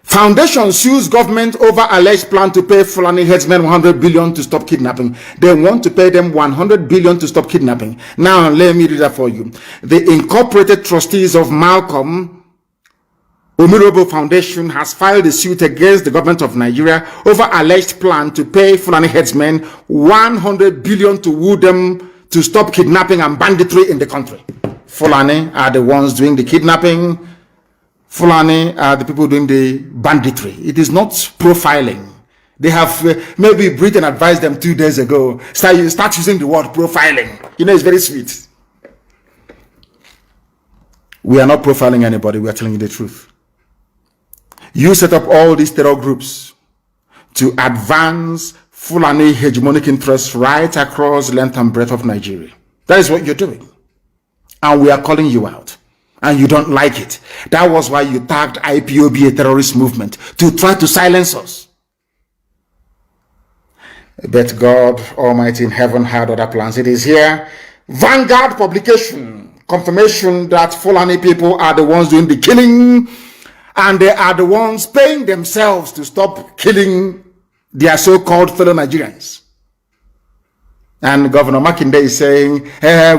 Foundation sues government over alleged plan to pay Fulani headsmen 100 billion to stop kidnapping. They want to pay them 100 billion to stop kidnapping. Now, let me read that for you. The Incorporated Trustees of Malcolm Omirobo Foundation has filed a suit against the government of Nigeria over alleged plan to pay Fulani headsmen 100 billion to woo them to stop kidnapping and banditry in the country. Fulani are the ones doing the kidnapping. Fulani are the people doing the banditry. It is not profiling. They have maybe Britain advised them 2 days ago. Start using the word profiling. You know, it's very sweet. We are not profiling anybody. We are telling you the truth. You set up all these terror groups to advance Fulani hegemonic interests right across the length and breadth of Nigeria. That is what you're doing. And we are calling you out. And you don't like it. That was why you tagged IPOB a terrorist movement, to try to silence us. But God Almighty in heaven had other plans. It is here. Vanguard publication. Confirmation that Fulani people are the ones doing the killing, and they are the ones paying themselves to stop killing their so-called fellow Nigerians. And Governor Makinde is saying,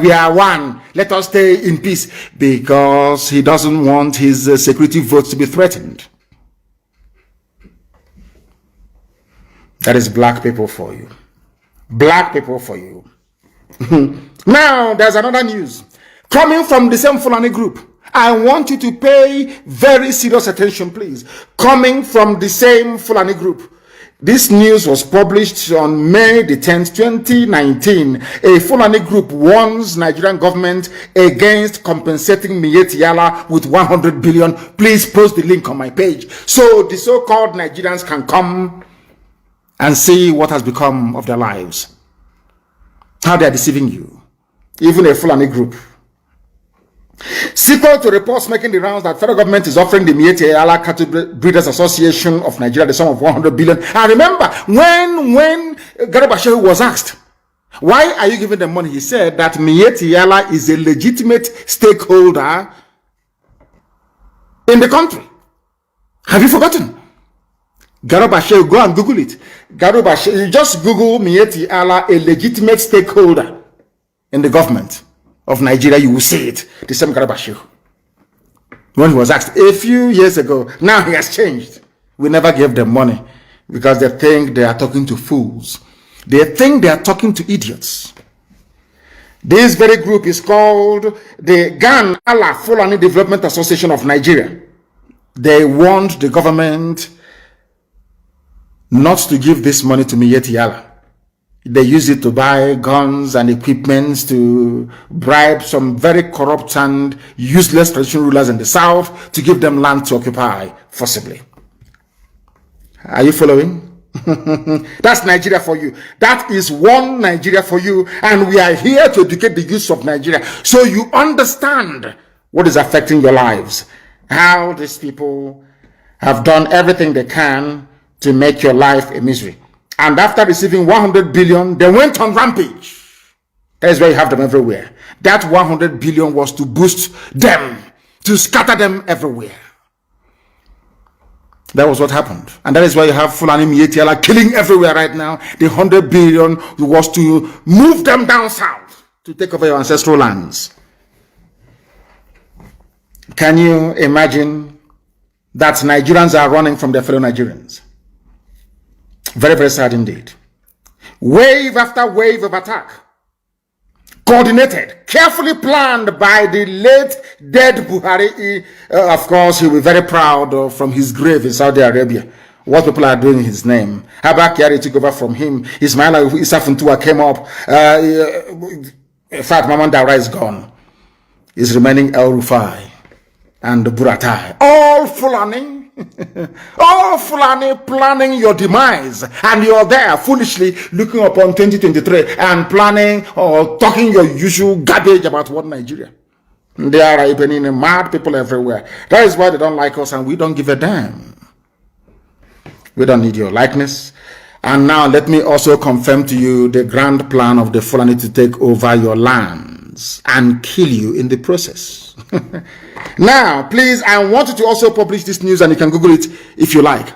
we are one. Let us stay in peace, because he doesn't want his security votes to be threatened. That is black people for you. Black people for you. Now, there's another news. Coming from the same Fulani group. I want you to pay very serious attention, please. Coming from the same Fulani group. This news was published on May the 10th, 2019. A Fulani group warns Nigerian government against compensating Miyetti Allah with 100 billion. Please post the link on my page so the so-called Nigerians can come and see what has become of their lives. How they are deceiving you. Even a Fulani group. Sequel to reports making the rounds that federal government is offering the Miyetti Allah Cattle Breeders Association of Nigeria the sum of 100 billion. And remember, when Garuba Shehu was asked, why are you giving them money? He said that Miyetti Allah is a legitimate stakeholder in the country. Have you forgotten? Garuba Shehu, go and Google it. Garuba Shehu, you just Google Miyetti Allah, a legitimate stakeholder in the government of Nigeria, you will see it. The same Garuba Shehu. When he was asked a few years ago, now he has changed. We never gave them money because they think they are talking to fools. They think they are talking to idiots. This very group is called the Gan Allah Fulani Development Association of Nigeria. They want the government not to give this money to Miyetti Allah. They use it to buy guns and equipments to bribe some very corrupt and useless traditional rulers in the south to give them land to occupy forcibly. Are you following? That's Nigeria for you. That is one Nigeria for you, and we are here to educate the youth of Nigeria so you understand what is affecting your lives, how these people have done everything they can to make your life a misery. And after receiving 100 billion, they went on rampage. That is why you have them everywhere. That 100 billion was to boost them, to scatter them everywhere. That was what happened. And that is why you have Fulani Miyetti Allah killing everywhere right now. The 100 billion was to move them down south to take over your ancestral lands. Can you imagine that Nigerians are running from their fellow Nigerians? Very, very sad indeed. Wave after wave of attack. Coordinated, carefully planned by the late dead Buhari. Of course, he'll be very proud from his grave in Saudi Arabia. What people are doing in his name. Habak Yari took over from him. Ismaila Isafuntua came up. In fact, Maman Dara is gone. Is remaining El Rufai and Buratai. All Fulani. All Fulani planning your demise, and you're there foolishly looking upon 2023 and planning or talking your usual garbage about what Nigeria. There are even mad people everywhere. That is why they don't like us, and we don't give a damn. We don't need your likeness. And now let me also confirm to you the grand plan of the Fulani to take over your lands and kill you in the process. Now, please, I want you to also publish this news, and you can Google it if you like.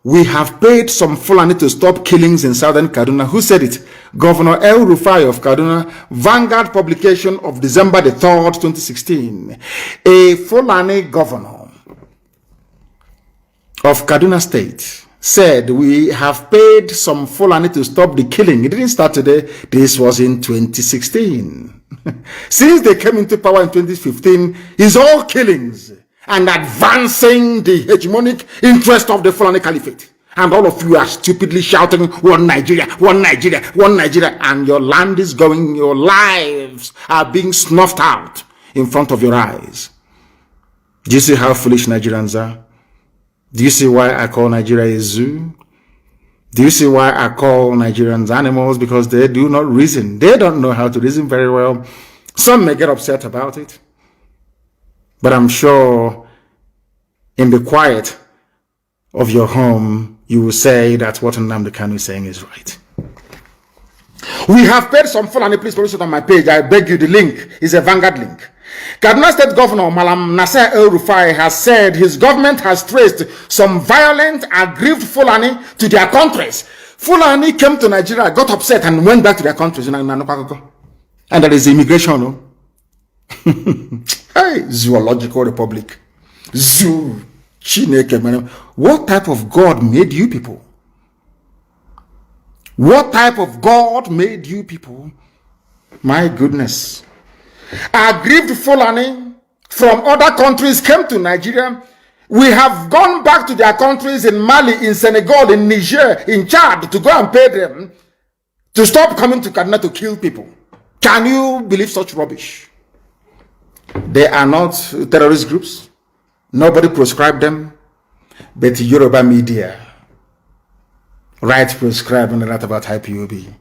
We have paid some Fulani to stop killings in southern Kaduna. Who said it? Governor El Rufai of Kaduna, Vanguard publication of December the 3rd, 2016. A Fulani governor of Kaduna State said we have paid some Fulani to stop the killing. It didn't start today. This was in 2016. Since they came into power in 2015, it's all killings and advancing the hegemonic interest of the Fulani Caliphate. And all of you are stupidly shouting, one Nigeria, one Nigeria, one Nigeria. And your land is going, your lives are being snuffed out in front of your eyes. Do you see how foolish Nigerians are? Do you see why I call Nigeria a zoo? Do you see why I call Nigerians animals? Because they do not reason. They don't know how to reason very well. Some may get upset about it. But I'm sure in the quiet of your home, you will say that what Nnamdi Kanu is saying is right. We have paid some Fulani, please post it on my page. I beg you, the link is a Vanguard link. Kaduna State Governor Malam Nasser El Rufai has said his government has traced some violent, aggrieved Fulani to their countries. Fulani came to Nigeria, got upset, and went back to their countries. And there is immigration. No? Hey, zoological republic. Zoo. Chineke. What type of God made you people? What type of God made you people? My goodness. Aggrieved Fulani from other countries came to Nigeria. We have gone back to their countries in Mali, in Senegal, in Niger, in Chad to go and pay them to stop coming to Kaduna to kill people. Can you believe such rubbish? They are not terrorist groups. Nobody prescribed them. But Yoruba media write prescribing that about IPOB.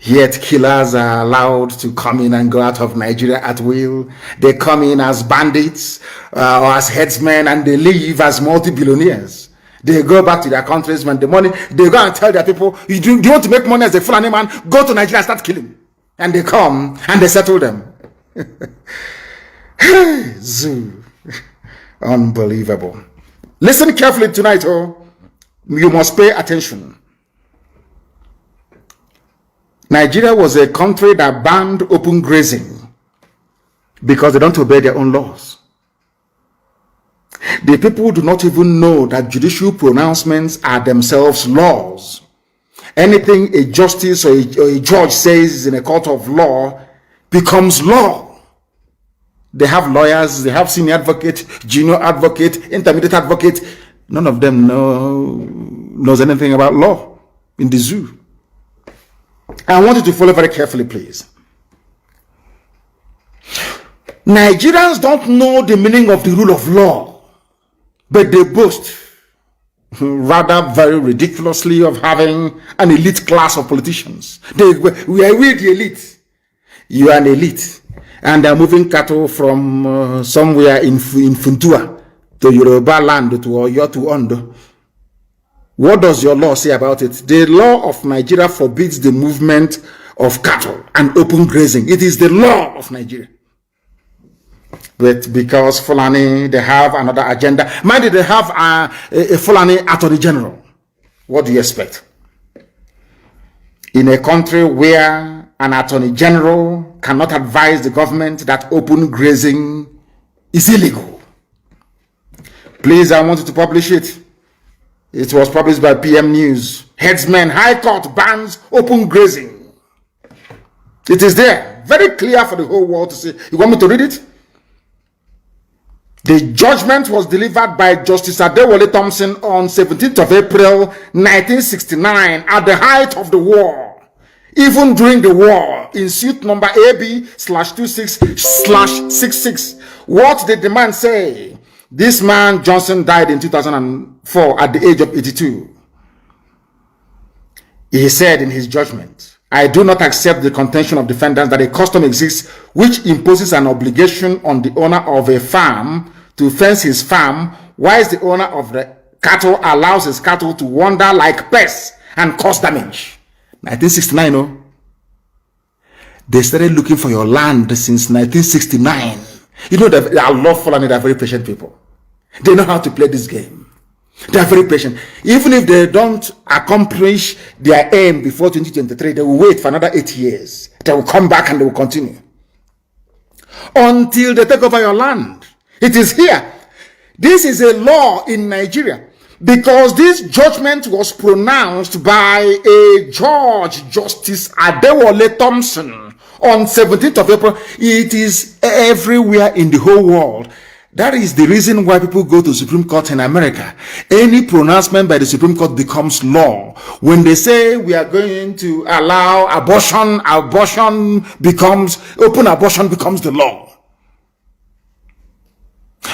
Yet killers are allowed to come in and go out of Nigeria at will. They come in as bandits or as headsmen, and they leave as multi-billionaires. They go back to their countries when the money, they go and tell their people, do you want to make money as a Fulani man? Go to Nigeria and start killing. And they come and they settle them. Zoo. Unbelievable. Listen carefully tonight, oh. You must pay attention. Nigeria was a country that banned open grazing because they don't obey their own laws. The people do not even know that judicial pronouncements are themselves laws. Anything a justice or a judge says in a court of law becomes law. They have lawyers, they have senior advocate, junior advocate, intermediate advocate. None of them knows anything about law in the zoo. I want you to follow very carefully, please. Nigerians don't know the meaning of the rule of law, but they boast, rather very ridiculously, of having an elite class of politicians. We are the elite. You are an elite. And they're moving cattle from somewhere in Funtua to Yoruba land, to Oyo, to Ondo. What does your law say about it? The law of Nigeria forbids the movement of cattle and open grazing. It is the law of Nigeria. But because Fulani, they have another agenda. Mind you, they have a Fulani Attorney General. What do you expect? In a country where an Attorney General cannot advise the government that open grazing is illegal. Please, I want you to publish it. It was published by PM News. Headsman, High Court bans open grazing. It is there. Very clear for the whole world to see. You want me to read it? The judgment was delivered by Justice Adewale Thompson on 17th of April, 1969, at the height of the war. Even during the war, in suit number AB/26/66. What did the man say? This man, Johnson, died in 2004 at the age of 82. He said in his judgment, I do not accept the contention of defendants that a custom exists which imposes an obligation on the owner of a farm to fence his farm, whilst the owner of the cattle allows his cattle to wander like pests and cause damage. 1969, no? They started looking for your land since 1969. You know that I love Fulani, they are very patient people. They know how to play this game. They are very patient. Even if they don't accomplish their aim before 2023, they will wait for another 8 years. They will come back and they will continue until they take over your land. It is here. This is a law in Nigeria because this judgment was pronounced by a judge, Justice Adewale Thompson, on 17th of April. It is everywhere in the whole world. That is the reason why people go to Supreme Court in America. Any pronouncement by the Supreme Court becomes law. When they say we are going to allow abortion, open abortion becomes the law.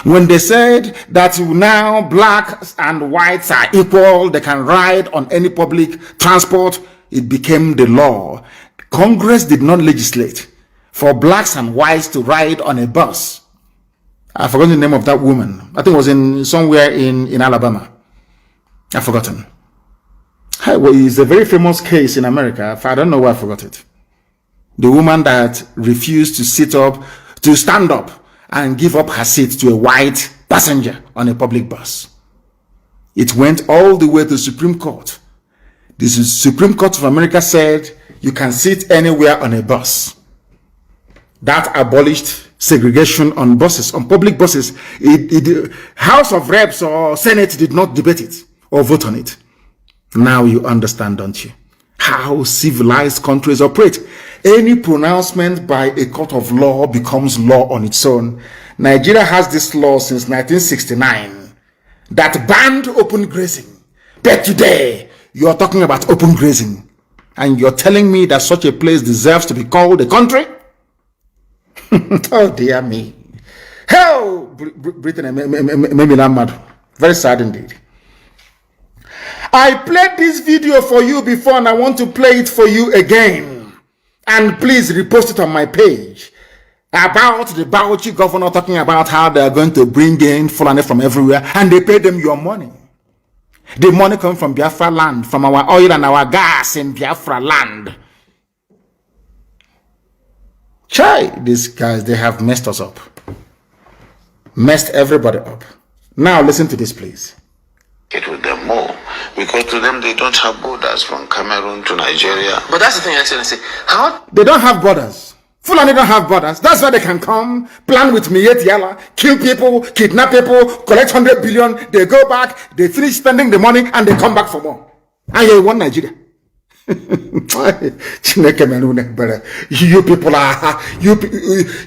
When they said that now blacks and whites are equal, they can ride on any public transport, it became the law. Congress did not legislate for blacks and whites to ride on a bus. I forgot the name of that woman. I think it was in somewhere in Alabama. I've forgotten. It's a very famous case in America. I don't know why I forgot it. The woman that refused to stand up and give up her seat to a white passenger on a public bus. It went all the way to the Supreme Court. The Supreme Court of America said you can sit anywhere on a bus. That abolished segregation on buses, on public buses. The House of Reps or Senate did not debate it or vote on it. Now you understand, don't you, how civilized countries operate. Any pronouncement by a court of law becomes law on its own. Nigeria has this law since 1969 that banned open grazing. But today, you are talking about open grazing. And you're telling me that such a place deserves to be called a country? Oh dear me. Hell, Britain made me mad. Very sad indeed. I played this video for you before and I want to play it for you again. And please repost it on my page. About the Bauchi governor talking about how they are going to bring in Fulani from everywhere and they pay them your money. The money comes from Biafra land, from our oil and our gas in Biafra land. Chai, these guys, they have messed us up. Messed everybody up. Now listen to this, please. Get with them more because to them they don't have borders from Cameroon to Nigeria. But that's the thing, Excellency. How they don't have borders? Fulani don't have borders. That's why they can come, plan with Miet Yala, kill people, kidnap people, collect 100 billion. They go back, they finish spending the money, and they come back for more. And you want Nigeria. You people are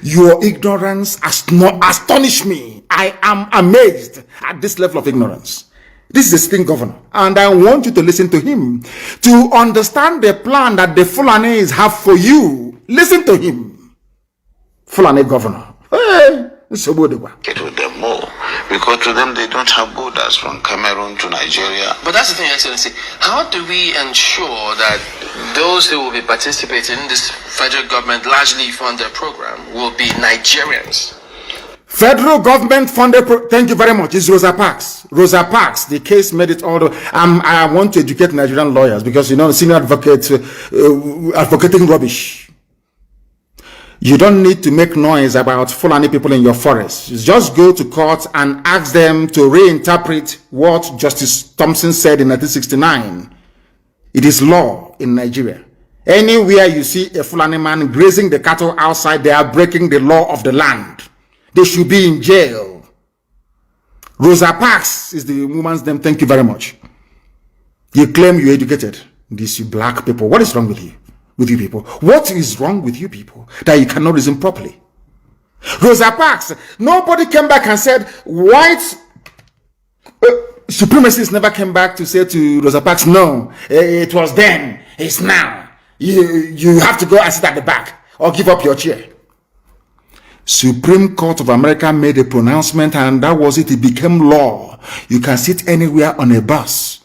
your ignorance astonish me. I am amazed at this level of ignorance. This is a sitting governor, and I want you to listen to him to understand the plan that the Fulanis have for you. Listen to him, Fulani governor. Hey, get with them more, because to them they don't have borders from Cameroon to Nigeria. But that's the thing, Excellency. How do we ensure that those who will be participating in this federal government largely funded program will be Nigerians? Federal government funded, thank you very much, it's Rosa Parks. Rosa Parks, the case made it all. I want to educate Nigerian lawyers because, you know, senior advocates advocating rubbish. You don't need to make noise about Fulani people in your forest. Just go to court and ask them to reinterpret what Justice Thompson said in 1969. It is law in Nigeria. Anywhere you see a Fulani man grazing the cattle outside, they are breaking the law of the land. They should be in jail. Rosa Parks is the woman's name. Thank you very much. You claim you're educated. These you black people. What is wrong with you? With you people? What is wrong with you people that you cannot reason properly? Rosa Parks. Nobody came back and said white supremacists never came back to say to Rosa Parks, no, it was then, it's now. You have to go and sit at the back or give up your chair. Supreme Court of America made a pronouncement, and that was it. It became law. You can sit anywhere on a bus.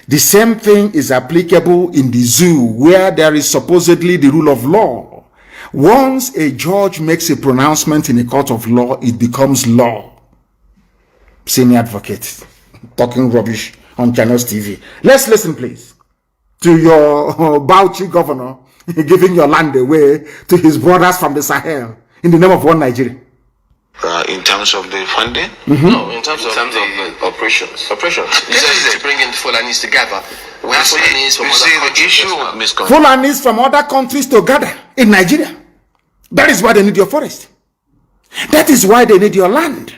The same thing is applicable in the zoo, where there is supposedly the rule of law. Once a judge makes a pronouncement in a court of law, it becomes law. Senior advocate talking rubbish on Channels TV. Let's listen, please, to your Bauchi governor giving your land away to his brothers from the Sahel in the name of one Nigeria. In terms of the funding? No, in terms of the operations. This is to bring in Fulanis together. We have Fulanis from other countries. Fulanis from other countries together in Nigeria. That is why they need your forest. That is why they need your land.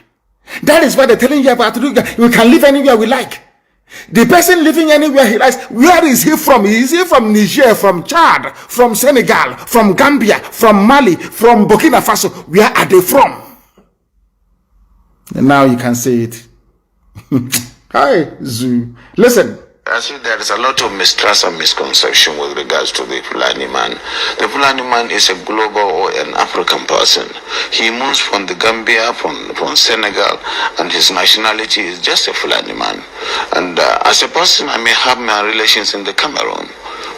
That is why they're telling you about we can live anywhere we like. The person living anywhere he likes, where is he from? Is he from Niger, from Chad, from Senegal, from Gambia, from Mali, from Burkina Faso? Where are they from? And now you can say it. Hi, Zoo. Listen. I see there is a lot of mistrust and misconception with regards to the Fulani man. The Fulani man is a global or an African person. He moves from the Gambia, from Senegal, and his nationality is just a Fulani man. And as a person, I may have my relations in the Cameroon,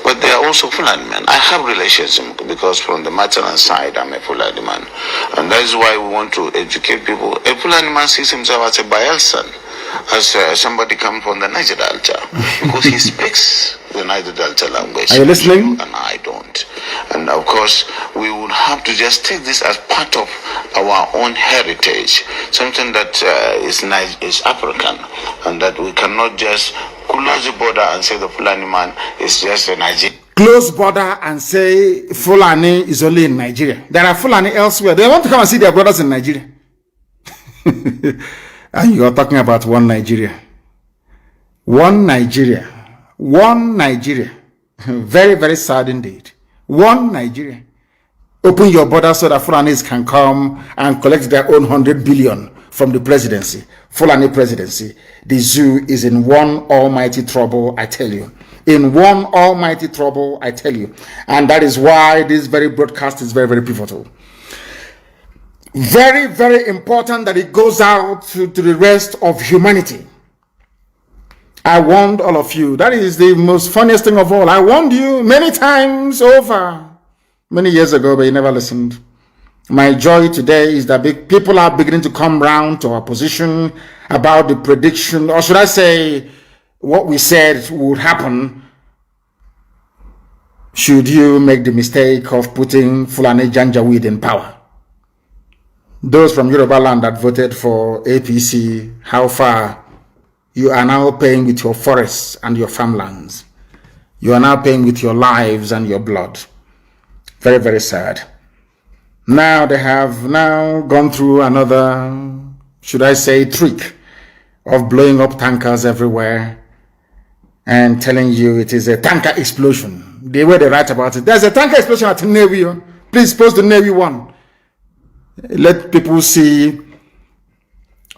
but they are also Fulani men. I have relations because from the maternal side, I'm a Fulani man. And that is why we want to educate people. A Fulani man sees himself as a Bayelsan, as somebody come from the Niger Delta, because he speaks the Niger Delta language. Are you listening? And I don't. And of course, we would have to just take this as part of our own heritage, something that is African, and that we cannot just close the border and say the Fulani man is just a Nigerian. Close border and say Fulani is only in Nigeria. There are Fulani elsewhere. They want to come and see their brothers in Nigeria. And you are talking about one Nigeria. One Nigeria. One Nigeria. Very, very sad indeed. One Nigeria. Open your border so that Fulanis can come and collect their own 100 billion from the presidency. Fulani presidency. The zoo is in one almighty trouble, I tell you. In one almighty trouble, I tell you. And that is why this very broadcast is very, very pivotal. Very, very important that it goes out to the rest of humanity. I warned all of you. That is the most funniest thing of all. I warned you many times over, many years ago, but you never listened. My joy today is that people are beginning to come round to our position about the prediction, or should I say, what we said would happen should you make the mistake of putting Fulani Janjaweed in power. Those from Yoruba land that voted for APC, how far you are now paying with your forests and your farmlands. You are now paying with your lives and your blood. Very, very sad. Now they have now gone through another, should I say, trick of blowing up tankers everywhere and telling you it is a tanker explosion. The way they write about it. There's a tanker explosion at the Navy. Please post the Navy one. Let people see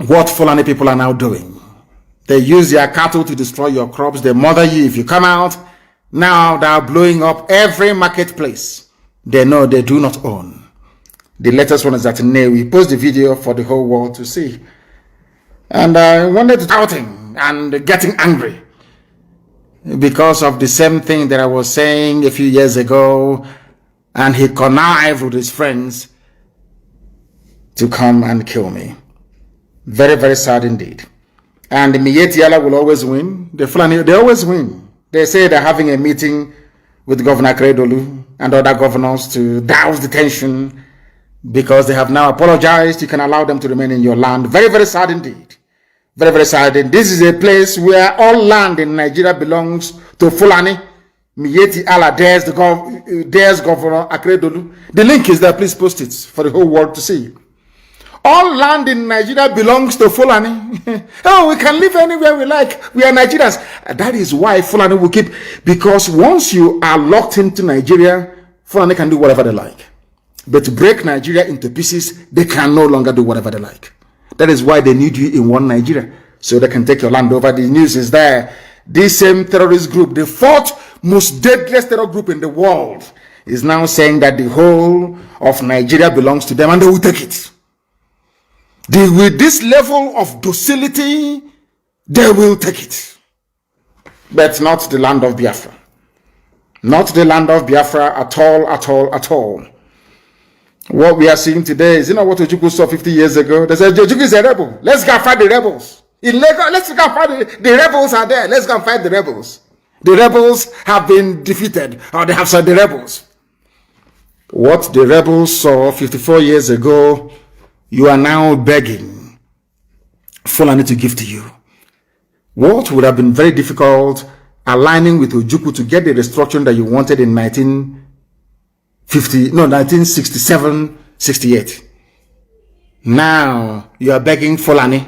what Fulani people are now doing. They use their cattle to destroy your crops. They murder you if you come out. Now they are blowing up every marketplace they know they do not own. The latest one is that we post the video for the whole world to see. And I wanted to shouting and getting angry because of the same thing that I was saying a few years ago, and he connived with his friends to come and kill me. Very, very sad indeed. And the Miyetti will always win. The Fulani, they always win. They say they're having a meeting with Governor Kredolu and other governors to douse the tension because they have now apologized. You can allow them to remain in your land. Very, very sad indeed. Very, very sad. And this is a place where all land in Nigeria belongs to Fulani. Miyetti Allah dares Governor Akredolu. The link is there. Please post it for the whole world to see. All land in Nigeria belongs to Fulani. Oh, we can live anywhere we like. We are Nigerians. That is why Fulani will keep, because once you are locked into Nigeria, Fulani can do whatever they like. But to break Nigeria into pieces, they can no longer do whatever they like. That is why they need you in one Nigeria, so they can take your land over. The news is there. This same terrorist group, the fourth most deadliest terror group in the world, is now saying that the whole of Nigeria belongs to them and they will take it. With this level of docility, they will take it. But not the land of Biafra. Not the land of Biafra at all, at all, at all. What we are seeing today is, you know what Ojukwu saw 50 years ago? They said, Ojukwu is a rebel. Let's go fight the rebels. In Lagos, let's go fight the rebels are there. Let's go fight the rebels. The rebels have been defeated, or they have said the rebels. What the rebels saw 54 years ago, you are now begging Fulani to give to you. What would have been very difficult, aligning with Ojukwu to get the restructuring that you wanted in 1967, 68. Now you are begging Fulani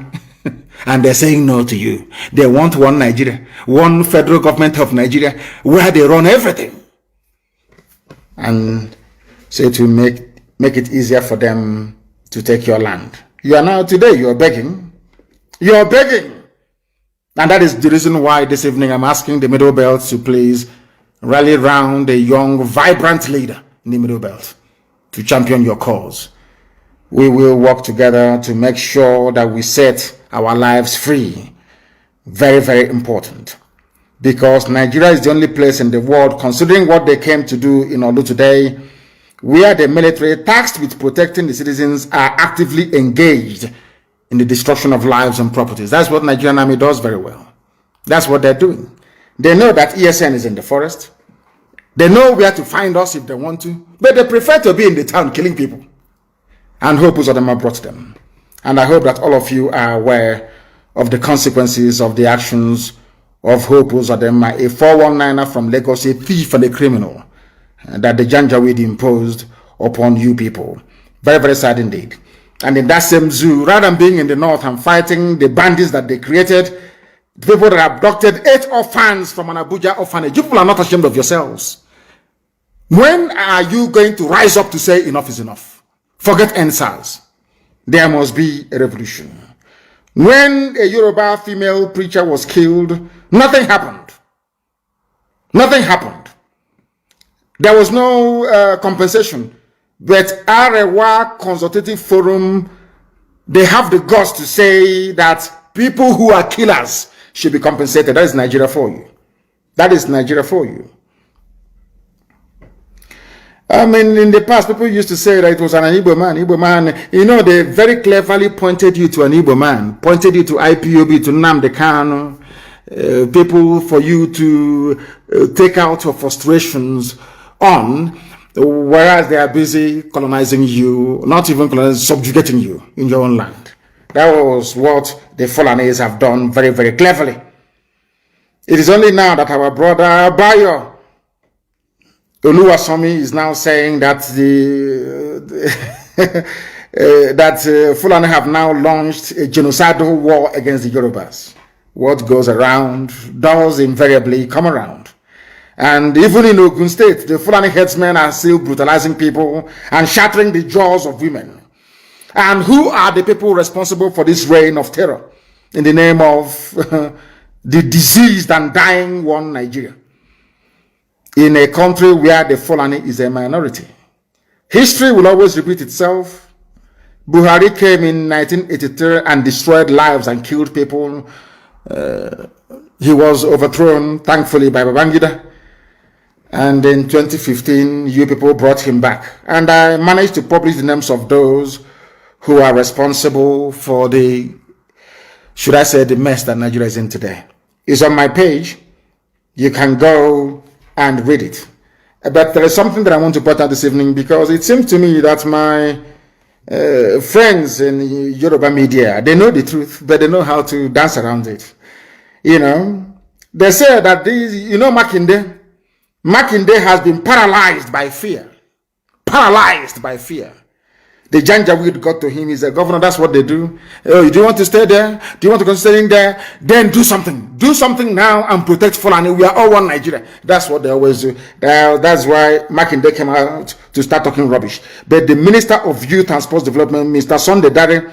and they're saying no to you. They want one Nigeria, one federal government of Nigeria where they run everything. And so to make it easier for them to take your land. You are now today, you are begging. You are begging. And that is the reason why this evening I'm asking the Middle Belt to please rally round a young, vibrant leader in the Middle Belt to champion your cause. We will work together to make sure that we set our lives free. Very, very important. Because Nigeria is the only place in the world, considering what they came to do in Olu today, where the military, tasked with protecting the citizens, are actively engaged in the destruction of lives and properties. That's what Nigerian army does very well. That's what they're doing. They know that ESN is in the forest. They know where to find us if they want to, but they prefer to be in the town killing people. And hope of them have brought them. And I hope that all of you are aware of the consequences of the actions of Hope Uzodinma, a 419er from Lagos, a thief and a criminal, that the Janjaweed imposed upon you people. Very, very sad indeed. And in that same zoo, rather than being in the north and fighting the bandits that they created, the people that abducted 8 orphans from an Abuja orphanage, you people are not ashamed of yourselves. When are you going to rise up to say enough is enough? Forget NSAS. There must be a revolution. When a Yoruba female preacher was killed, nothing happened. Nothing happened. There was no compensation. But Arewa Consultative Forum, they have the guts to say that people who are killers should be compensated. That is Nigeria for you. That is Nigeria for you. I mean, in the past, people used to say that it was an Igbo man. Igbo man, you know, they very cleverly pointed you to an Igbo man, pointed you to Ipob, to Nnamdi Kanu, people for you to take out your frustrations on, whereas they are busy colonizing you, not even colonizing, subjugating you in your own land. That was what the Fulanese have done very, very cleverly. It is only now that our brother Bayo Oluwasomi is now saying that Fulani have now launched a genocidal war against the Yorubas. What goes around does invariably come around. And even in Ogun State, the Fulani headsmen are still brutalizing people and shattering the jaws of women. And who are the people responsible for this reign of terror? in the name of the diseased and dying one Nigeria, in a country where the Fulani is a minority. History will always repeat itself. Buhari came in 1983 and destroyed lives and killed people. He was overthrown, thankfully, by Babangida. And in 2015, you people brought him back. And I managed to publish the names of those who are responsible for the, should I say, the mess that Nigeria is in today. It's on my page. You can go and read it. But there is something that I want to point out this evening, because it seems to me that my friends in Yoruba media, they know the truth, but they know how to dance around it. You know, they say that Makinde has been paralyzed by fear. Paralyzed by fear. The Janjaweed got to him. He's a governor. That's what they do. Oh, do you want to stay there? Do you want to continue staying there? Then do something. Do something now and protect Fulani. We are all one Nigeria. That's what they always do. That's why Makinde came out to start talking rubbish. But the Minister of Youth and Sports Development, Mr. Sunday Dare,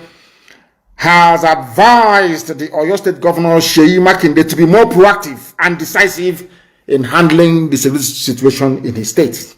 has advised the Oyo State Governor Sheyi Makinde to be more proactive and decisive in handling the security situation in his state.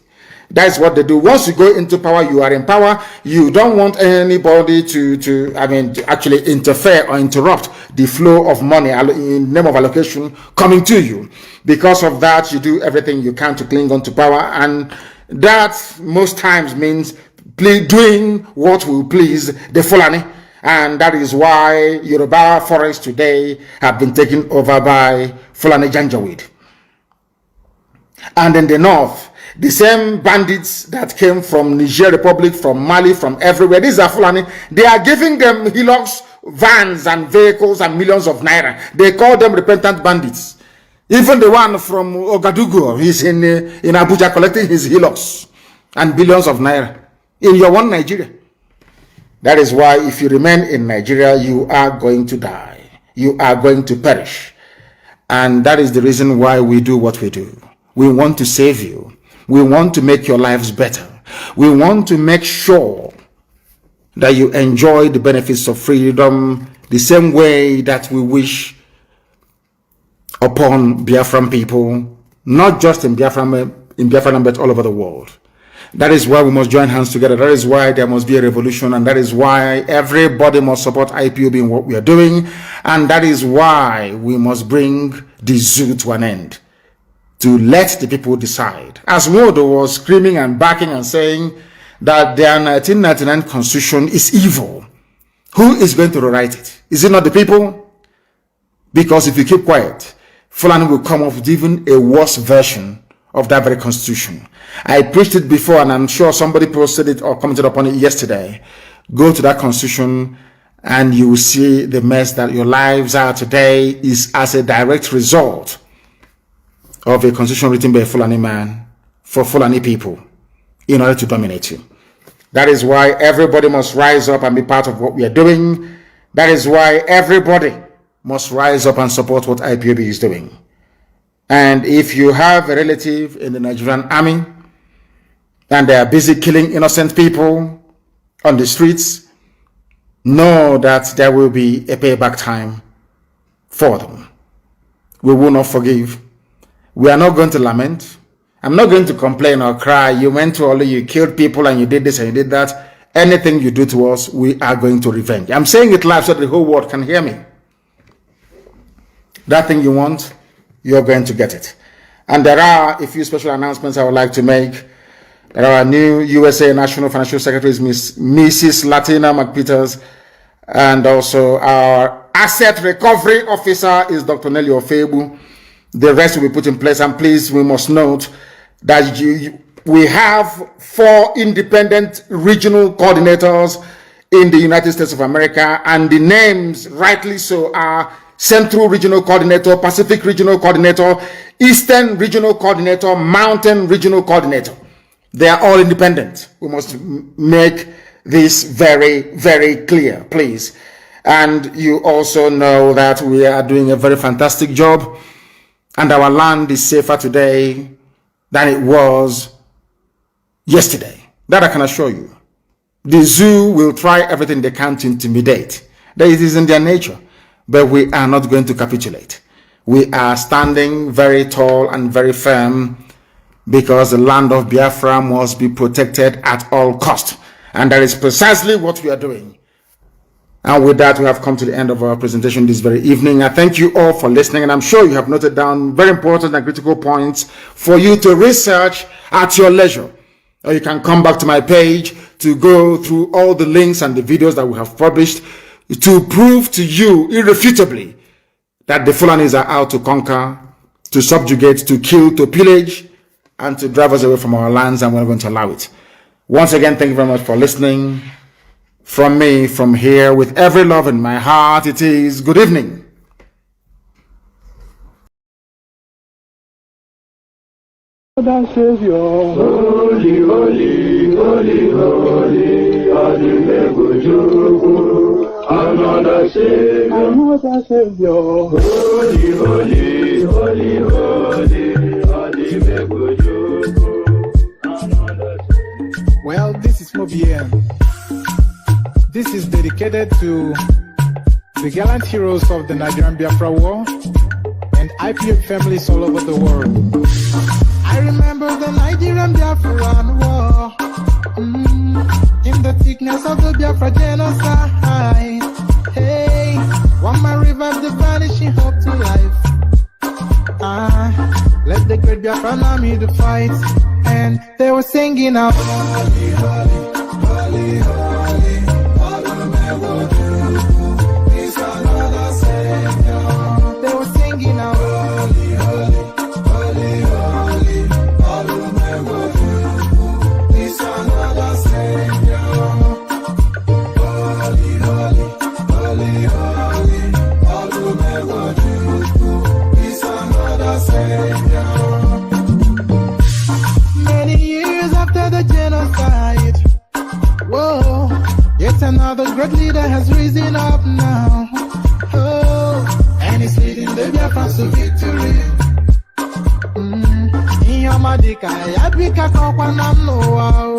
That's what they do. Once you go into power, you are in power. You don't want anybody to actually interfere or interrupt the flow of money in name of allocation coming to you. Because of that, you do everything you can to cling on to power, and that most times means doing what will please the Fulani. And that is why Yoruba forests today have been taken over by Fulani Janjaweed. And in the north, the same bandits that came from Niger Republic, from Mali, from everywhere, these are Fulani, they are giving them Hilux vans and vehicles and millions of naira. They call them repentant bandits. Even the one from Ouagadougou, he's in Abuja collecting his Hilux and billions of naira in your one Nigeria. That is why if you remain in Nigeria, you are going to die. You are going to perish. And that is the reason why we do what we do. We want to save you. We want to make your lives better. We want to make sure that you enjoy the benefits of freedom the same way that we wish upon Biafran people, not just in Biafran, but all over the world. That is why we must join hands together. That is why there must be a revolution, and that is why everybody must support IPOB in what we are doing, and that is why we must bring the zoo to an end, to let the people decide. As Modo was screaming and backing and saying that their 1999 constitution is evil, who is going to rewrite it? Is it not the people? Because if you keep quiet, Fulani will come up with even a worse version of that very constitution. I preached it before, and I'm sure somebody posted it or commented upon it yesterday. Go to that constitution and you will see the mess that your lives are today is as a direct result of a constitution written by a Fulani man for Fulani people in order to dominate you. That is why everybody must rise up and be part of what we are doing. That is why everybody must rise up and support what IPOB is doing. And if you have a relative in the Nigerian army and they are busy killing innocent people on the streets, know that there will be a payback time for them. We will not forgive. We are not going to lament. I'm not going to complain or cry. You went to all, you killed people and you did this and you did that. Anything you do to us, we are going to revenge. I'm saying it live so that the whole world can hear me. That thing you want, you're going to get it. And there are a few special announcements I would like to make. There are new USA National Financial Secretary, Mrs. Latina McPeters, and also our Asset Recovery Officer is Dr. Nelly Ofebu. The rest will be put in place. And please, we must note that we have 4 independent regional coordinators in the United States of America, and the names, rightly so, are Central Regional Coordinator, Pacific Regional Coordinator, Eastern Regional Coordinator, Mountain Regional Coordinator. They are all independent. We must make this very, very clear, please. And you also know that we are doing a very fantastic job, and our land is safer today than it was yesterday. That I can assure you. The zoo will try everything they can to intimidate. That it is in their nature. but we are not going to capitulate. We are standing very tall and very firm because the land of Biafra must be protected at all cost. And that is precisely what we are doing. And with that, we have come to the end of our presentation this very evening. I thank you all for listening, and I'm sure you have noted down very important and critical points for you to research at your leisure. Or you can come back to my page to go through all the links and the videos that we have published to prove to you irrefutably that the Fulanis are out to conquer, to subjugate, to kill, to pillage, and to drive us away from our lands, and we're not going to allow it. Once again, thank you very much for listening. From me, from here, with every love in my heart, it is good evening. Another Savior, holy, holy, holy, holy, another Savior, another Savior, holy, holy, holy, holy, well, this is Mobien. This is dedicated to the gallant heroes of the Nigerian Biafra War and IPOB families all over the world. I remember the Nigerian Biafran War, in the thickness of the Biafra genocide. Hey, one man revived the vanishing hope to life. Let the great Biafran army to fight, and they were singing out, holy, holy, holy, holy. They were singing out, holy, holy, holy, holy, all who never do. This another Savior. Holy, holy, holy, holy, all who never do. This another Savior. Many years after the genocide, whoa, yet another great leader has risen up now. Oh, and he's leading the Biafrans to victory. In your Madika, Yabika Kokwanam Noah.